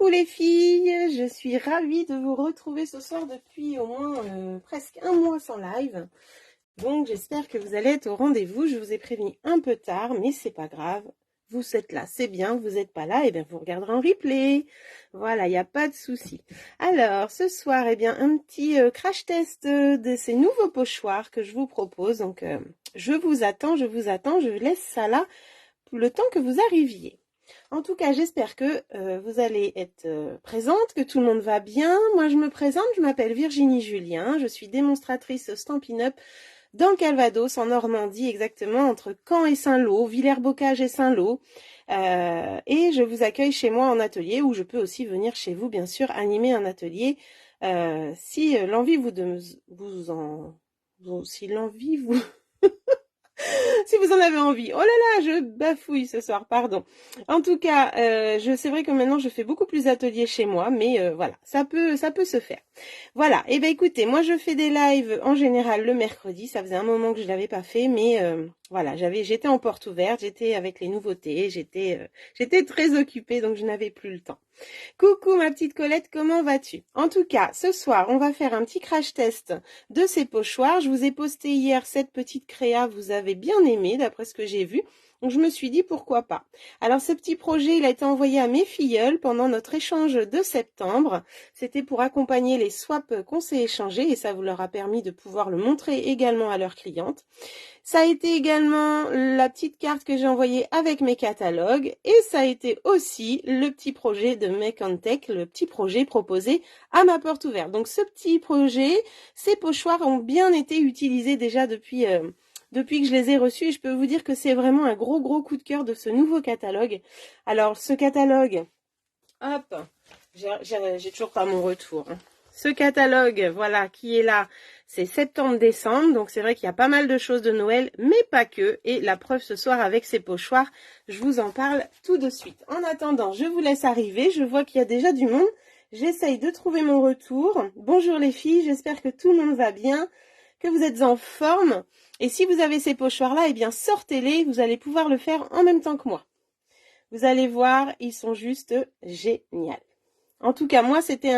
Coucou les filles, je suis ravie de vous retrouver ce soir depuis au moins presque un mois sans live. Donc j'espère que vous allez être au rendez-vous. Je vous ai prévenu un peu tard, mais c'est pas grave. Vous êtes là, c'est bien. Vous n'êtes pas là, et bien vous regarderez en replay. Voilà, il n'y a pas de souci. Alors ce soir, eh bien un petit crash test de ces nouveaux pochoirs que je vous propose. Donc je vous attends, je laisse ça là pour le temps que vous arriviez. En tout cas, j'espère que vous allez être présente, que tout le monde va bien. Moi, je me présente, je m'appelle Virginie Julien, je suis démonstratrice Stampin' Up dans le Calvados, en Normandie, exactement, entre Caen et Saint-Lô, Villers-Bocage et Saint-Lô. Et je vous accueille chez moi en atelier, où je peux aussi venir chez vous, bien sûr, animer un atelier, si l'envie si l'envie vous... si vous en avez envie. Oh là là, je bafouille ce soir, pardon. En tout cas, c'est vrai que maintenant je fais beaucoup plus d'ateliers chez moi, mais voilà, ça peut se faire. Voilà, et ben écoutez, moi je fais des lives en général le mercredi, ça faisait un moment que je l'avais pas fait, mais voilà, j'étais en porte ouverte, j'étais avec les nouveautés, j'étais très occupée, donc je n'avais plus le temps. Coucou ma petite Colette, comment vas-tu? En tout cas, ce soir, on va faire un petit crash test de ces pochoirs. Je vous ai posté hier cette petite créa, vous avez bien aimé d'après ce que j'ai vu. Donc je me suis dit pourquoi pas. Alors ce petit projet, il a été envoyé à mes filleules pendant notre échange de septembre. C'était pour accompagner les swaps qu'on s'est échangés et ça vous leur a permis de pouvoir le montrer également à leurs clientes. Ça a été également la petite carte que j'ai envoyée avec mes catalogues et ça a été aussi le petit projet de Make on Tech, le petit projet proposé à ma porte ouverte. Donc ce petit projet, ces pochoirs ont bien été utilisés déjà depuis que je les ai reçus et je peux vous dire que c'est vraiment un gros coup de cœur de ce nouveau catalogue. Alors ce catalogue, hop, j'ai toujours pas mon retour. Ce catalogue, voilà, qui est là, c'est septembre-décembre, donc c'est vrai qu'il y a pas mal de choses de Noël, mais pas que. Et la preuve ce soir avec ces pochoirs, je vous en parle tout de suite. En attendant, je vous laisse arriver, je vois qu'il y a déjà du monde. J'essaye de trouver mon retour. Bonjour les filles, j'espère que tout le monde va bien, que vous êtes en forme. Et si vous avez ces pochoirs-là, eh bien sortez-les, vous allez pouvoir le faire en même temps que moi. Vous allez voir, ils sont juste géniaux. En tout cas, moi, c'était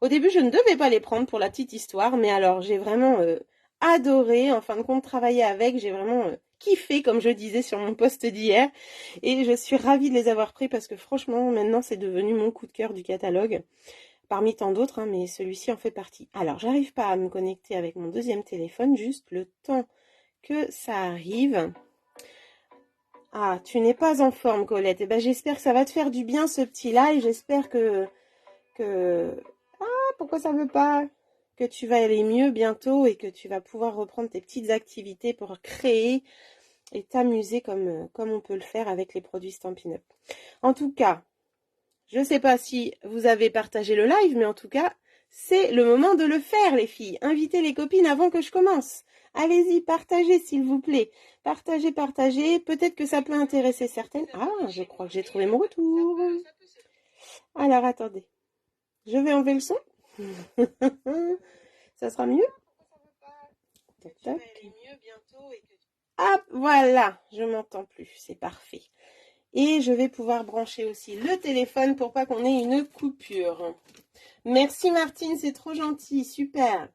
au début, je ne devais pas les prendre pour la petite histoire, mais alors, j'ai vraiment adoré, en fin de compte, travailler avec. J'ai vraiment kiffé, comme je disais sur mon post d'hier. Et je suis ravie de les avoir pris parce que franchement, maintenant, c'est devenu mon coup de cœur du catalogue. Parmi tant d'autres, hein, mais celui-ci en fait partie. Alors, j'arrive pas à me connecter avec mon deuxième téléphone, juste le temps que ça arrive. Ah, tu n'es pas en forme, Colette. Eh ben, j'espère que ça va te faire du bien, ce petit live. J'espère que... Ah, pourquoi ça veut pas? Que tu vas aller mieux bientôt et que tu vas pouvoir reprendre tes petites activités pour créer et t'amuser comme on peut le faire avec les produits Stampin' Up. En tout cas, je ne sais pas si vous avez partagé le live, mais en tout cas, c'est le moment de le faire, les filles. Invitez les copines avant que je commence. Allez-y, partagez, s'il vous plaît. Partagez. Peut-être que ça peut intéresser certaines. Ah, je crois que j'ai trouvé mon retour. Alors, attendez. Je vais enlever le son. Ça sera mieux. Tac, tac. Hop, voilà. Je m'entends plus. C'est parfait. Et je vais pouvoir brancher aussi le téléphone pour pas qu'on ait une coupure. Merci Martine, c'est trop gentil. Super.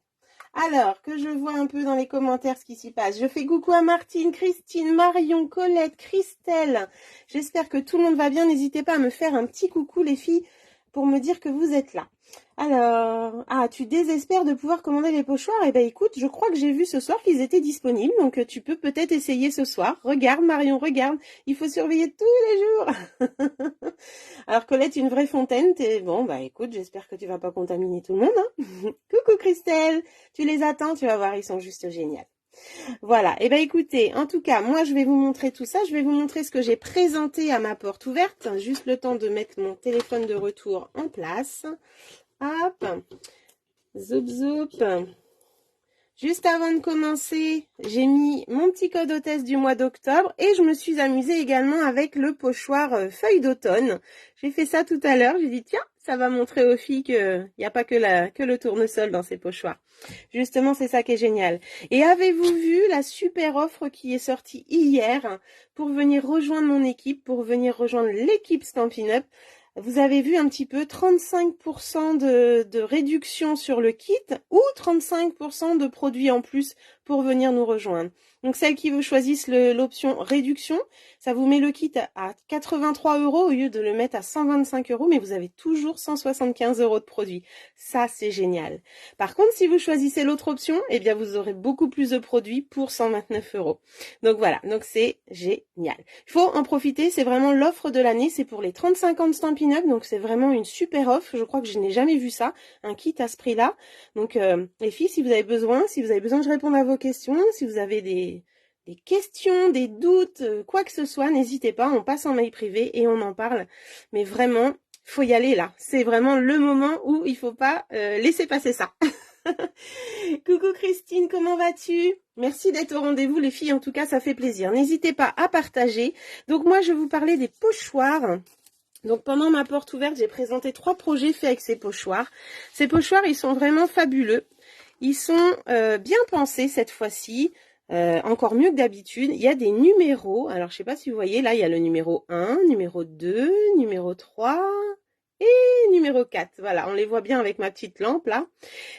Alors, que je vois un peu dans les commentaires ce qui s'y passe. Je fais coucou à Martine, Christine, Marion, Colette, Christelle. J'espère que tout le monde va bien. N'hésitez pas à me faire un petit coucou les filles pour me dire que vous êtes là. Alors, tu désespères de pouvoir commander les pochoirs? Eh ben écoute, je crois que j'ai vu ce soir qu'ils étaient disponibles, donc tu peux peut-être essayer ce soir. Regarde Marion, regarde, il faut surveiller tous les jours. Alors Colette, une vraie fontaine, bon bah écoute, j'espère que tu vas pas contaminer tout le monde. Hein. Coucou Christelle, tu les attends, tu vas voir, ils sont juste géniaux. Voilà, et ben écoutez, en tout cas, moi je vais vous montrer tout ça, je vais vous montrer ce que j'ai présenté à ma porte ouverte, juste le temps de mettre mon téléphone de retour en place. Hop, zoup. Juste avant de commencer, j'ai mis mon petit code hôtesse du mois d'octobre et je me suis amusée également avec le pochoir feuille d'automne. J'ai fait ça tout à l'heure, j'ai dit tiens, ça va montrer aux filles qu'il n'y a pas que le tournesol dans ces pochoirs. Justement, c'est ça qui est génial. Et avez-vous vu la super offre qui est sortie hier pour venir rejoindre mon équipe, pour venir rejoindre l'équipe Stampin' Up? vous avez vu un petit peu 35% de réduction sur le kit ou 35% de produits en plus pour venir nous rejoindre. Donc celles qui vous choisissent l'option réduction, ça vous met le kit à 83 € au lieu de le mettre à 125 €, mais vous avez toujours 175 € de produits. Ça, c'est génial. Par contre, si vous choisissez l'autre option, eh bien vous aurez beaucoup plus de produits pour 129 €. Donc voilà, donc c'est génial. Il faut en profiter, c'est vraiment l'offre de l'année, c'est pour les 35 ans de Stampin' Up, donc c'est vraiment une super offre. Je crois que je n'ai jamais vu ça, un kit à ce prix-là. Donc les filles, si vous avez besoin que je réponde à vos questions, si vous avez des questions, des doutes, quoi que ce soit, n'hésitez pas, on passe en mail privé et on en parle. Mais vraiment, faut y aller là. C'est vraiment le moment où il faut pas laisser passer ça. Coucou Christine, comment vas-tu? Merci d'être au rendez-vous les filles, en tout cas ça fait plaisir. N'hésitez pas à partager. Donc moi je vais vous parler des pochoirs. Donc pendant ma porte ouverte, j'ai présenté 3 projets faits avec ces pochoirs. Ces pochoirs, ils sont vraiment fabuleux. Ils sont bien pensés cette fois-ci. Encore mieux que d'habitude, il y a des numéros. Alors, je sais pas si vous voyez, là, il y a le numéro 1, numéro 2, numéro 3 et numéro 4. Voilà, on les voit bien avec ma petite lampe, là.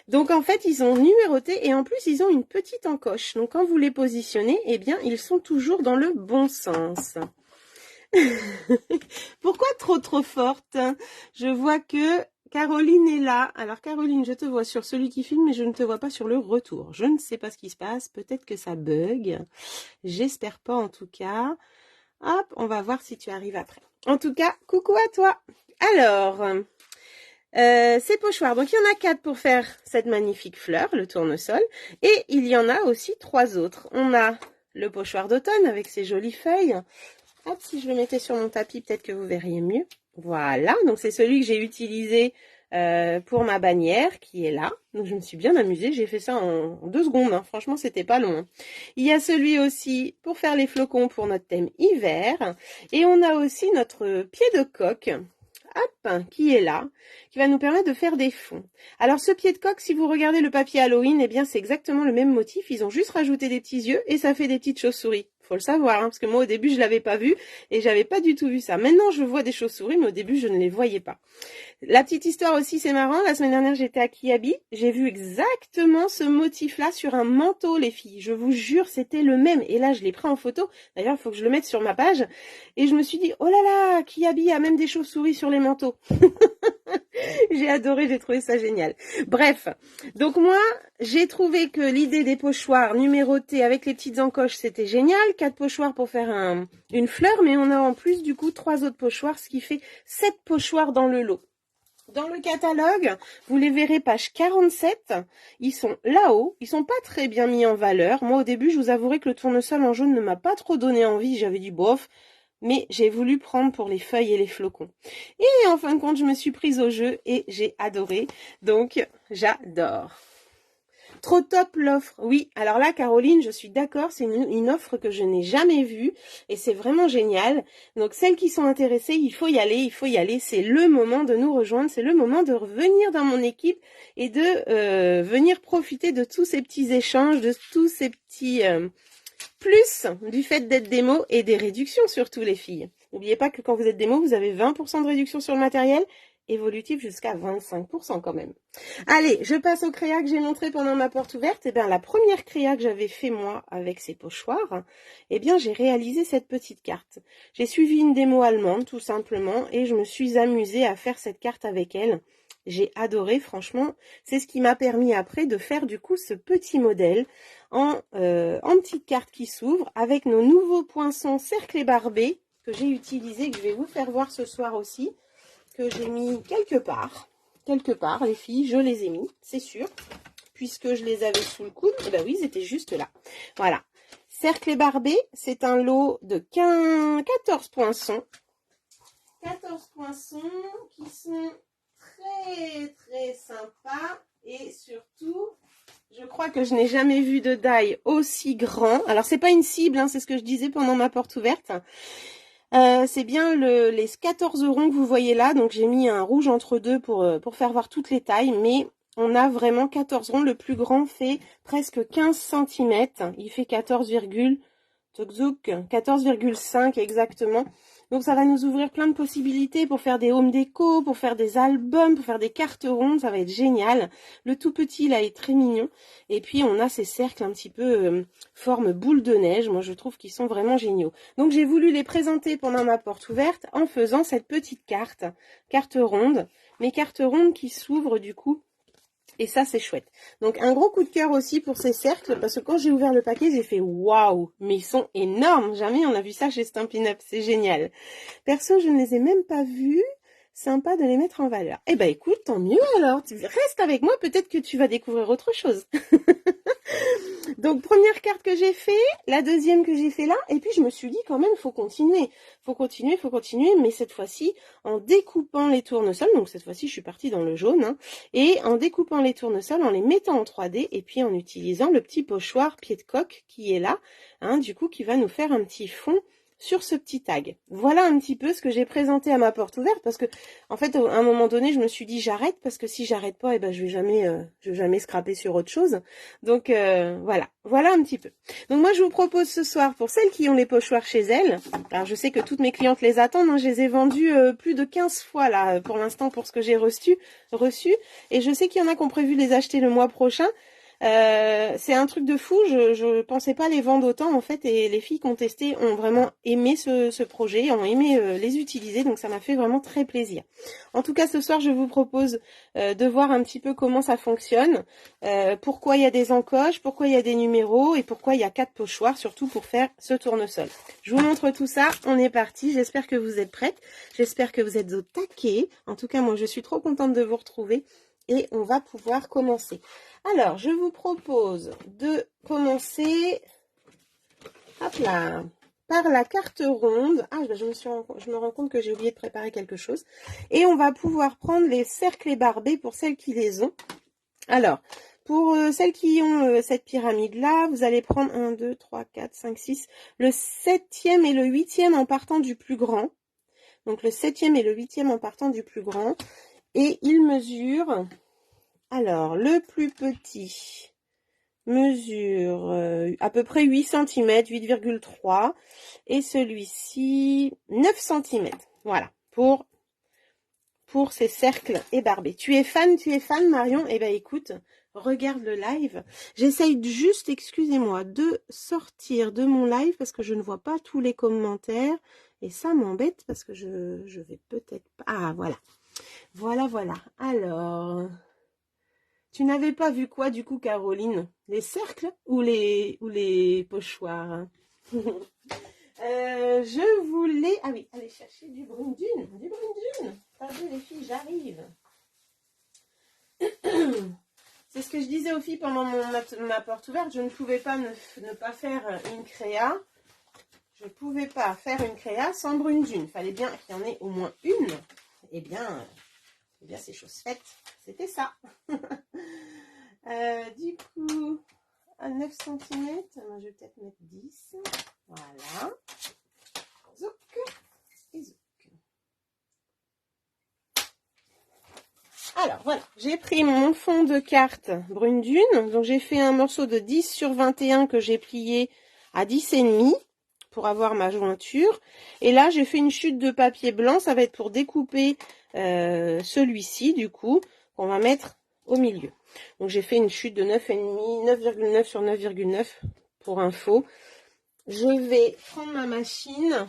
Donc, en fait, ils ont numéroté et en plus, ils ont une petite encoche. Donc, quand vous les positionnez, eh bien, ils sont toujours dans le bon sens. Pourquoi trop forte? Je vois que Caroline est là. Alors Caroline, je te vois sur celui qui filme, mais je ne te vois pas sur le retour. Je ne sais pas ce qui se passe. Peut-être que ça bug. J'espère pas en tout cas. Hop, on va voir si tu arrives après. En tout cas, coucou à toi. Alors, ces pochoirs. Donc il y en a 4 pour faire cette magnifique fleur, le tournesol. Et il y en a aussi 3 autres. On a le pochoir d'automne avec ses jolies feuilles. Hop, si je le mettais sur mon tapis, peut-être que vous verriez mieux. Voilà, donc c'est celui que j'ai utilisé pour ma bannière qui est là. Donc je me suis bien amusée, j'ai fait ça en 2 secondes, hein. Franchement c'était pas long. Il y a celui aussi pour faire les flocons pour notre thème hiver. Et on a aussi notre pied de coque, hop, qui est là, qui va nous permettre de faire des fonds. Alors ce pied de coque, si vous regardez le papier Halloween, eh bien c'est exactement le même motif, ils ont juste rajouté des petits yeux et ça fait des petites chauves-souris. Faut le savoir, hein, parce que moi au début je l'avais pas vu et j'avais pas du tout vu ça. Maintenant je vois des chauves-souris, mais au début je ne les voyais pas. La petite histoire aussi, c'est marrant, la semaine dernière j'étais à Kiabi, j'ai vu exactement ce motif-là sur un manteau les filles. Je vous jure, c'était le même. Et là je l'ai pris en photo, d'ailleurs il faut que je le mette sur ma page. Et je me suis dit, oh là là, Kiabi a même des chauves-souris sur les manteaux. J'ai adoré, j'ai trouvé ça génial. Bref, donc moi, j'ai trouvé que l'idée des pochoirs numérotés avec les petites encoches, c'était génial. 4 pochoirs pour faire une fleur, mais on a en plus du coup 3 autres pochoirs, ce qui fait 7 pochoirs dans le lot. Dans le catalogue, vous les verrez page 47, ils sont là-haut, ils sont pas très bien mis en valeur. Moi au début, je vous avouerai que le tournesol en jaune ne m'a pas trop donné envie, j'avais dit bof. Mais j'ai voulu prendre pour les feuilles et les flocons. Et en fin de compte, je me suis prise au jeu et j'ai adoré. Donc, j'adore. Trop top l'offre. Oui, alors là, Caroline, je suis d'accord, c'est une offre que je n'ai jamais vue et c'est vraiment génial. Donc, celles qui sont intéressées, il faut y aller. C'est le moment de nous rejoindre, c'est le moment de revenir dans mon équipe et de venir profiter de tous ces petits échanges, de tous ces petits... plus du fait d'être démo et des réductions surtout les filles. N'oubliez pas que quand vous êtes démo, vous avez 20% de réduction sur le matériel, évolutif jusqu'à 25% quand même. Allez, je passe aux créas que j'ai montré pendant ma porte ouverte. Et bien la première créa que j'avais fait moi avec ces pochoirs, eh bien j'ai réalisé cette petite carte. J'ai suivi une démo allemande tout simplement et je me suis amusée à faire cette carte avec elle. J'ai adoré, franchement, c'est ce qui m'a permis après de faire du coup ce petit modèle en petite carte qui s'ouvre avec nos nouveaux poinçons cerclés barbés que j'ai utilisés, que je vais vous faire voir ce soir aussi, que j'ai mis quelque part, les filles, je les ai mis, c'est sûr, puisque je les avais sous le coude, et ben oui, ils étaient juste là. Voilà, cerclés barbés, c'est un lot de 14 poinçons. 14 poinçons qui sont très sympa et surtout je crois que je n'ai jamais vu de die aussi grand. Alors c'est pas une cible, hein, c'est ce que je disais pendant ma porte ouverte. C'est bien les 14 ronds que vous voyez là, donc j'ai mis un rouge entre deux pour faire voir toutes les tailles, mais on a vraiment 14 ronds. Le plus grand fait presque 15 cm, il fait 14,2 Zouk, 14,5 exactement. Donc ça va nous ouvrir plein de possibilités pour faire des home déco, pour faire des albums, pour faire des cartes rondes, ça va être génial. Le tout petit là est très mignon. Et puis on a ces cercles un petit peu forme boule de neige, moi je trouve qu'ils sont vraiment géniaux. Donc j'ai voulu les présenter pendant ma porte ouverte en faisant cette petite carte ronde, mes cartes rondes qui s'ouvrent du coup. Et ça, c'est chouette. Donc, un gros coup de cœur aussi pour ces cercles, parce que quand j'ai ouvert le paquet, j'ai fait waouh, mais ils sont énormes. Jamais on a vu ça chez Stampin' Up, c'est génial. Perso, je ne les ai même pas vus. Sympa de les mettre en valeur. Eh ben, écoute, tant mieux alors. Tu restes avec moi, peut-être que tu vas découvrir autre chose. Donc, première carte que j'ai fait, la deuxième que j'ai fait là, et puis je me suis dit quand même, faut continuer, mais cette fois-ci, en découpant les tournesols, donc cette fois-ci, je suis partie dans le jaune, hein, et en découpant les tournesols, en les mettant en 3D, et puis en utilisant le petit pochoir pied de coque qui est là, hein, du coup, qui va nous faire un petit fond sur ce petit tag. Voilà un petit peu ce que j'ai présenté à ma porte ouverte, parce que en fait, à un moment donné, je me suis dit j'arrête, parce que si j'arrête pas, eh ben, je vais jamais scraper sur autre chose. Donc voilà un petit peu. Donc moi, je vous propose ce soir, pour celles qui ont les pochoirs chez elles, alors je sais que toutes mes clientes les attendent, hein, je les ai vendues plus de 15 fois là, pour l'instant, pour ce que j'ai reçu, et je sais qu'il y en a qui ont prévu de les acheter le mois prochain. C'est un truc de fou, je pensais pas les vendre autant en fait, et les filles qui ont testé ont vraiment aimé ce projet, ont aimé les utiliser, donc ça m'a fait vraiment très plaisir. En tout cas, ce soir, je vous propose de voir un petit peu comment ça fonctionne, pourquoi il y a des encoches, pourquoi il y a des numéros et pourquoi il y a 4 pochoirs, surtout pour faire ce tournesol. Je vous montre tout ça, on est parti, j'espère que vous êtes prêtes, j'espère que vous êtes au taquet. En tout cas, moi, je suis trop contente de vous retrouver et on va pouvoir commencer. Alors, je vous propose de commencer, hop là, par la carte ronde. Ah, je me rends compte que j'ai oublié de préparer quelque chose. Et on va pouvoir prendre les cercles ébarbés pour celles qui les ont. Alors, pour celles qui ont cette pyramide-là, vous allez prendre 1, 2, 3, 4, 5, 6, le 7e et le 8e en partant du plus grand. Donc, le 7e et le 8e en partant du plus grand. Et ils mesurent... Alors, le plus petit mesure à peu près 8 cm, 8,3. Et celui-ci, 9 cm. Voilà, pour ces cercles ébarbés. Tu es fan, Marion? Eh bien, écoute, regarde le live. J'essaye juste, excusez-moi, de sortir de mon live parce que je ne vois pas tous les commentaires. Et ça m'embête parce que je vais peut-être pas... Ah, voilà. Voilà. Alors... Tu n'avais pas vu quoi, du coup, Caroline? Les cercles ou les pochoirs? Je voulais... Ah oui, aller chercher du brune dune. Attendez, les filles, j'arrive. C'est ce que je disais aux filles pendant ma porte ouverte. Je ne pouvais pas ne pas faire une créa. Je ne pouvais pas faire une créa sans brune dune. Il fallait bien qu'il y en ait au moins une. Eh bien c'est chose faite. C'était ça. Du coup, à 9 cm, je vais peut-être mettre 10. Voilà. Zouk et zouk. Alors, voilà. J'ai pris mon fond de carte brune dune. Donc, j'ai fait un morceau de 10 sur 21 que j'ai plié à 10,5 pour avoir ma jointure. Et là, j'ai fait une chute de papier blanc. Ça va être pour découper celui-ci, du coup, qu'on va mettre au milieu. Donc, j'ai fait une chute de 9,5, 9,9 sur 9,9 pour info. Je vais prendre ma machine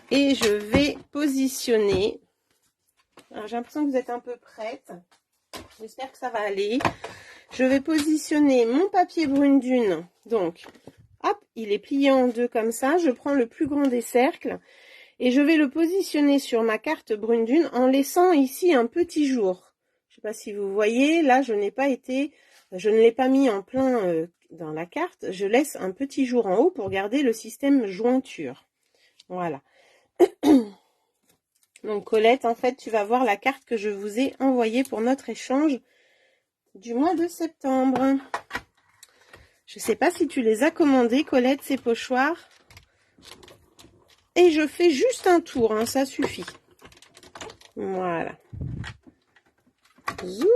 et je vais positionner. Alors, j'ai l'impression que vous êtes un peu prête. J'espère que ça va aller. Je vais positionner mon papier brune dune. Donc, hop, il est plié en deux comme ça. Je prends le plus grand des cercles et je vais le positionner sur ma carte brune dune en laissant ici un petit jour. Je ne sais pas si vous voyez, là je ne l'ai pas mis en plein dans la carte, je laisse un petit jour en haut pour garder le système jointure. Voilà. Donc Colette, en fait, tu vas voir la carte que je vous ai envoyée pour notre échange du mois de septembre. Je ne sais pas si tu les as commandés, Colette, ces pochoirs. Et je fais juste un tour, hein, ça suffit. Voilà. Zou.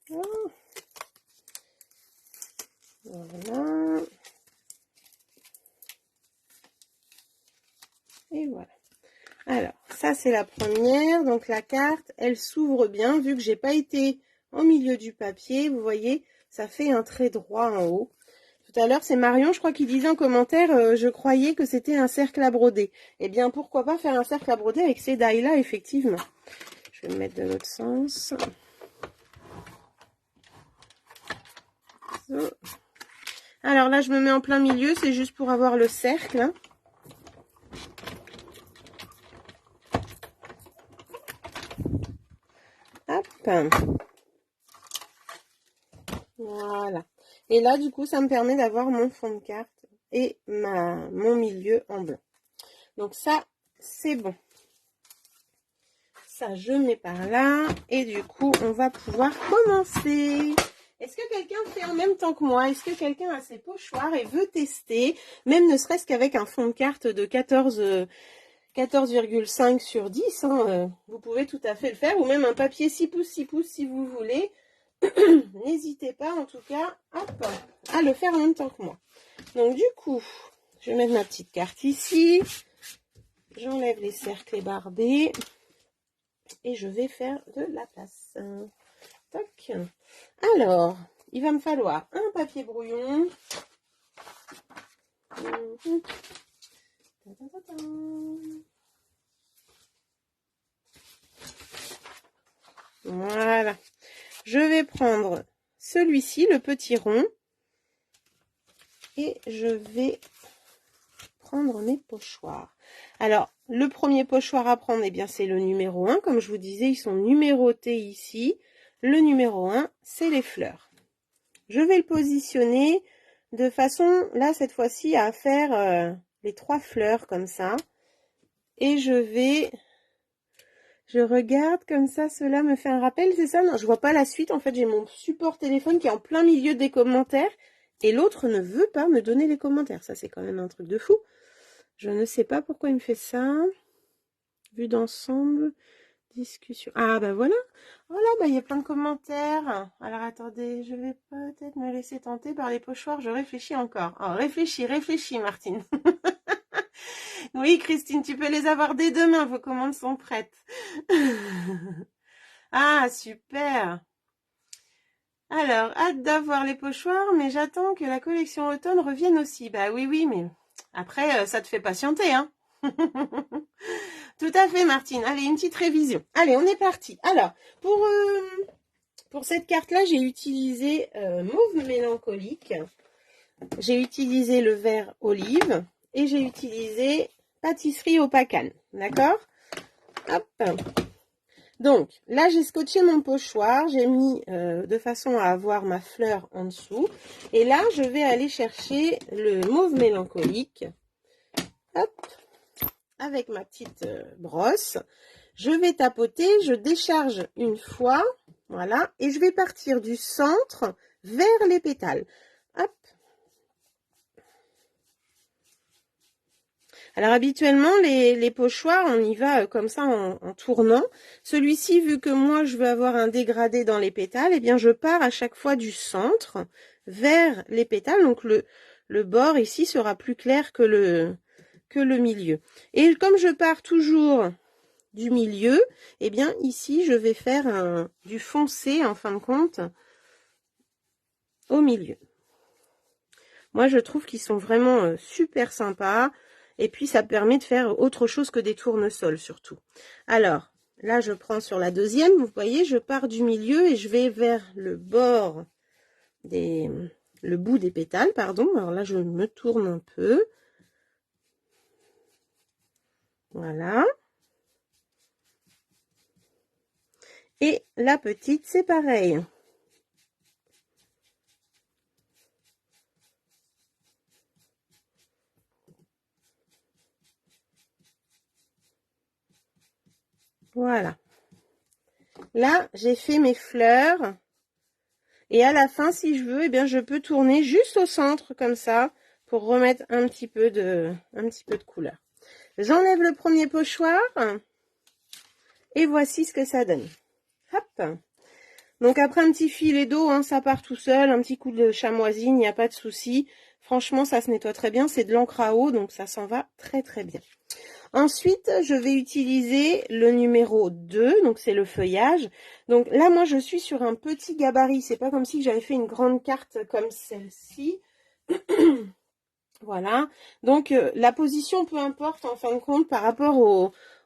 Oh. Voilà. Et voilà. Alors, ça c'est la première. Donc la carte, elle s'ouvre bien. Vu que j'ai pas été au milieu du papier, vous voyez, ça fait un trait droit en haut. Tout à l'heure, c'est Marion, je crois, qui disait en commentaire, je croyais que c'était un cercle à broder. Eh bien, pourquoi pas faire un cercle à broder avec ces dailles-là, effectivement. Je vais me mettre de l'autre sens. So. Alors là, je me mets en plein milieu, c'est juste pour avoir le cercle. Hein. Hop. Voilà. Et là, du coup, ça me permet d'avoir mon fond de carte et mon milieu en blanc. Donc ça, c'est bon. Ça, je mets par là. Et du coup, on va pouvoir commencer. Est-ce que quelqu'un fait en même temps que moi? Est-ce que quelqu'un a ses pochoirs et veut tester? Même ne serait-ce qu'avec un fond de carte de 14,5 sur 10. Hein, vous pouvez tout à fait le faire. Ou même un papier 6 pouces, 6 pouces si vous voulez. N'hésitez pas en tout cas hop, à le faire en même temps que moi. Donc du coup, je vais mettre ma petite carte ici. J'enlève les cercles barbés. Et je vais faire de la place. Toc. Alors, il va me falloir un papier brouillon. Voilà. Je vais prendre celui-ci, le petit rond. Et je vais prendre mes pochoirs. Alors, le premier pochoir à prendre, eh bien, c'est le numéro 1. Comme je vous disais, ils sont numérotés ici. Le numéro 1, c'est les fleurs. Je vais le positionner de façon, là, cette fois-ci, à faire les 3 fleurs comme ça. Et je regarde comme ça, cela me fait un rappel, c'est ça? Non, je vois pas la suite. En fait, j'ai mon support téléphone qui est en plein milieu des commentaires. Et l'autre ne veut pas me donner les commentaires. Ça, c'est quand même un truc de fou. Je ne sais pas pourquoi il me fait ça. Vue d'ensemble, discussion. Ah, bah voilà. Oh là, bah il y a plein de commentaires. Alors, attendez, je vais peut-être me laisser tenter par les pochoirs. Je réfléchis encore. Oh, réfléchis, Martine. Oui, Christine, tu peux les avoir dès demain. Vos commandes sont prêtes. Ah, super. Alors, hâte d'avoir les pochoirs, mais j'attends que la collection automne revienne aussi. Bah oui, mais après, ça te fait patienter, hein. Tout à fait, Martine. Allez, une petite révision. Allez, on est parti. Alors, pour cette carte-là, j'ai utilisé mauve mélancolique. J'ai utilisé le vert olive et j'ai utilisé pâtisserie au pacane. D'accord? Hop. Donc, là, j'ai scotché mon pochoir. J'ai mis de façon à avoir ma fleur en dessous. Et là, je vais aller chercher le mauve mélancolique. Hop. Avec ma petite brosse. Je vais tapoter. Je décharge une fois. Voilà. Et je vais partir du centre vers les pétales. Hop. Alors habituellement, les pochoirs, on y va comme ça en tournant. Celui-ci, vu que moi je veux avoir un dégradé dans les pétales, eh bien je pars à chaque fois du centre vers les pétales. Donc le bord ici sera plus clair que le milieu. Et comme je pars toujours du milieu, eh bien ici je vais faire du foncé en fin de compte au milieu. Moi je trouve qu'ils sont vraiment super sympas. Et puis, ça permet de faire autre chose que des tournesols, surtout. Alors, là, je prends sur la deuxième. Vous voyez, je pars du milieu et je vais vers le bord le bout des pétales, pardon. Alors là, je me tourne un peu. Voilà. Et la petite, c'est pareil. Voilà. Là, j'ai fait mes fleurs. Et à la fin, si je veux, eh bien, je peux tourner juste au centre, comme ça, pour remettre un petit peu de couleur. J'enlève le premier pochoir. Et voici ce que ça donne. Hop. Donc après un petit filet d'eau, hein, ça part tout seul, un petit coup de chamoisine, il n'y a pas de souci. Franchement, ça se nettoie très bien, c'est de l'encre à eau, donc ça s'en va très très bien. Ensuite, je vais utiliser le numéro 2, donc c'est le feuillage. Donc là, moi, je suis sur un petit gabarit. C'est pas comme si j'avais fait une grande carte comme celle-ci. Voilà. Donc, la position, peu importe, en fin de compte, par rapport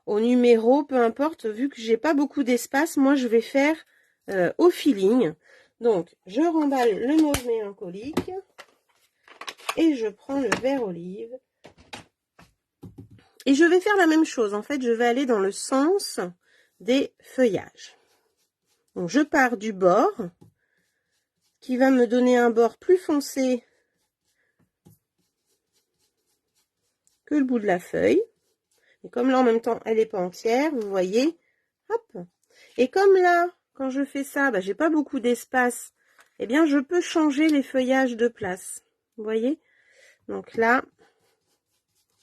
au numéro, peu importe, vu que j'ai pas beaucoup d'espace, moi, je vais faire au feeling. Donc, je remballe le mauve mélancolique et je prends le vert olive. Et je vais faire la même chose. En fait, je vais aller dans le sens des feuillages. Donc, je pars du bord, qui va me donner un bord plus foncé que le bout de la feuille. Et comme là, en même temps, elle n'est pas entière, vous voyez, hop. Et comme là, quand je fais ça, j'ai pas beaucoup d'espace, eh bien, je peux changer les feuillages de place. Vous voyez? Donc là,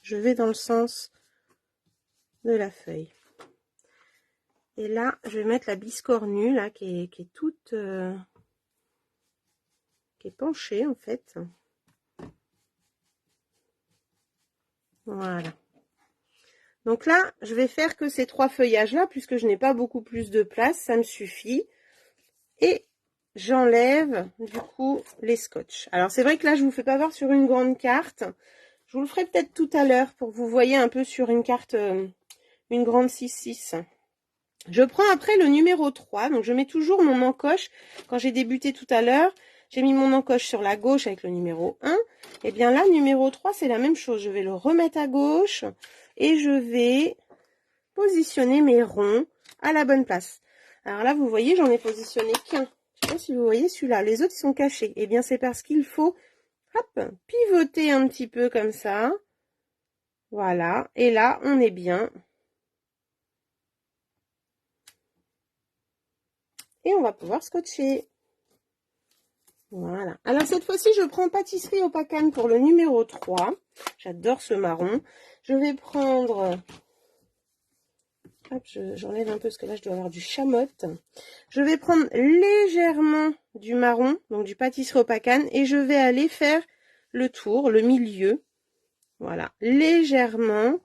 je vais dans le sens de la feuille. Et là, je vais mettre la biscornue, là, qui est toute... qui est penchée, en fait. Voilà. Donc là, je vais faire que ces 3 feuillages-là, puisque je n'ai pas beaucoup plus de place, ça me suffit. Et j'enlève, du coup, les scotch. Alors, c'est vrai que là, je ne vous fais pas voir sur une grande carte. Je vous le ferai peut-être tout à l'heure pour que vous voyez un peu sur une carte, une grande 6-6. Je prends après le numéro 3. Donc, je mets toujours mon encoche. Quand j'ai débuté tout à l'heure, j'ai mis mon encoche sur la gauche avec le numéro 1. Et bien là, numéro 3, c'est la même chose. Je vais le remettre à gauche et je vais positionner mes ronds à la bonne place. Alors là, vous voyez, j'en ai positionné qu'un. Je sais pas si vous voyez celui-là. Les autres, ils sont cachés. Et bien, c'est parce qu'il faut, hop, pivoter un petit peu comme ça. Voilà. Et là, on est bien. Et on va pouvoir scotcher. Voilà. Alors, cette fois-ci, je prends pâtisserie au Pacane pour le numéro 3. J'adore ce marron. Je vais prendre... Hop, j'enlève un peu parce que là, je dois avoir du chamotte. Je vais prendre légèrement du marron, donc du pâtisserie au Pacane, et je vais aller faire le tour, le milieu. Voilà, légèrement.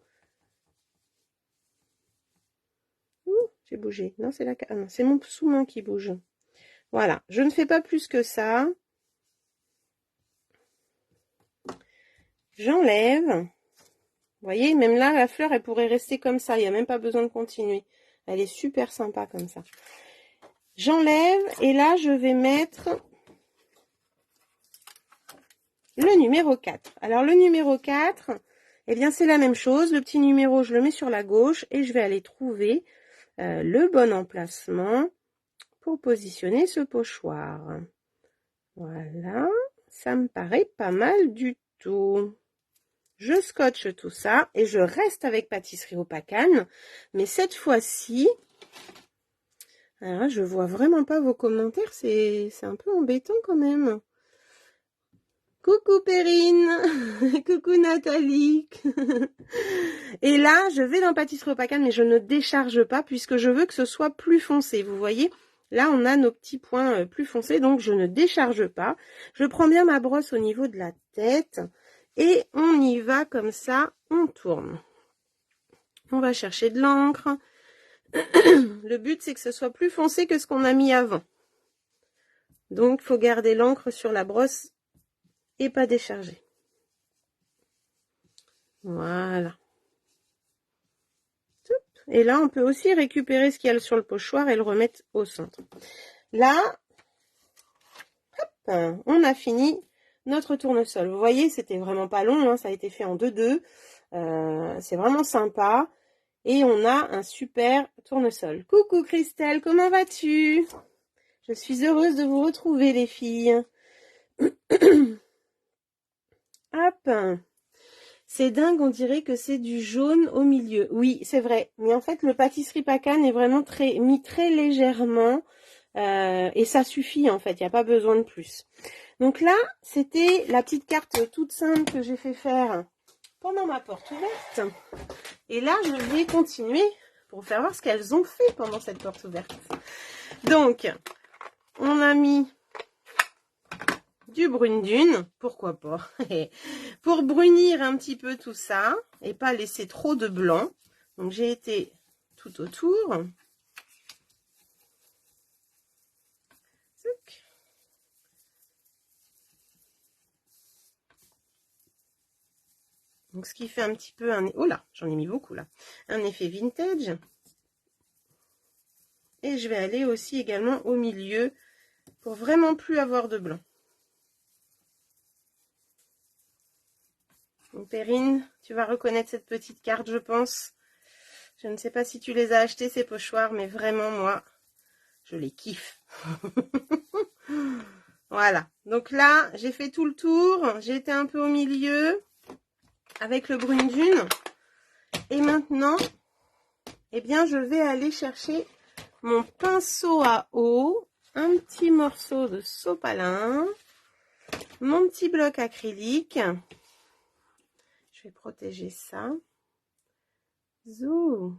Ouh, j'ai bougé. Non, c'est la... ah non, c'est mon sous-main qui bouge. Voilà, je ne fais pas plus que ça. J'enlève. Vous voyez, même là, la fleur, elle pourrait rester comme ça. Il n'y a même pas besoin de continuer. Elle est super sympa comme ça. J'enlève et là, je vais mettre le numéro 4. Alors, le numéro 4, eh bien, c'est la même chose. Le petit numéro, je le mets sur la gauche et je vais aller trouver le bon emplacement pour positionner ce pochoir. Voilà, ça me paraît pas mal du tout. Je scotche tout ça et je reste avec pâtisserie au Pacane. Mais cette fois-ci, alors je vois vraiment pas vos commentaires, c'est un peu embêtant quand même. Coucou Perrine, coucou Nathalie. Et là, je vais dans pâtisserie au Pacane, mais je ne décharge pas puisque je veux que ce soit plus foncé. Vous voyez, là on a nos petits points plus foncés, donc je ne décharge pas. Je prends bien ma brosse au niveau de la tête. Et on y va comme ça, on tourne. On va chercher de l'encre. Le but, c'est que ce soit plus foncé que ce qu'on a mis avant. Donc, il faut garder l'encre sur la brosse et pas décharger. Voilà. Et là, on peut aussi récupérer ce qu'il y a sur le pochoir et le remettre au centre. Là, hop, on a fini notre tournesol. Vous voyez, c'était vraiment pas long, hein, ça a été fait en 2-2. C'est vraiment sympa. Et on a un super tournesol. Coucou Christelle, comment vas-tu? Je suis heureuse de vous retrouver les filles. Hop. C'est dingue, on dirait que c'est du jaune au milieu. Oui, c'est vrai. Mais en fait, le pâtisserie Pacane est vraiment mis très légèrement. Et ça suffit en fait, il n'y a pas besoin de plus. Donc là, c'était la petite carte toute simple que j'ai fait faire pendant ma porte ouverte. Et là, je vais continuer pour vous faire voir ce qu'elles ont fait pendant cette porte ouverte. Donc, on a mis du brune dune, pourquoi pas, pour brunir un petit peu tout ça et pas laisser trop de blanc. Donc j'ai été tout autour. Donc ce qui fait un petit peu un... Oh là, j'en ai mis beaucoup là. Un effet vintage. Et je vais aller aussi également au milieu pour vraiment plus avoir de blanc. Donc, Perrine, tu vas reconnaître cette petite carte, je pense. Je ne sais pas si tu les as achetées, ces pochoirs, mais vraiment, moi, je les kiffe. Voilà. Donc là, j'ai fait tout le tour. J'ai été un peu au milieu avec le brune dune. Et maintenant, eh bien, je vais aller chercher mon pinceau à eau, un petit morceau de sopalin, mon petit bloc acrylique. Je vais protéger ça. Zou.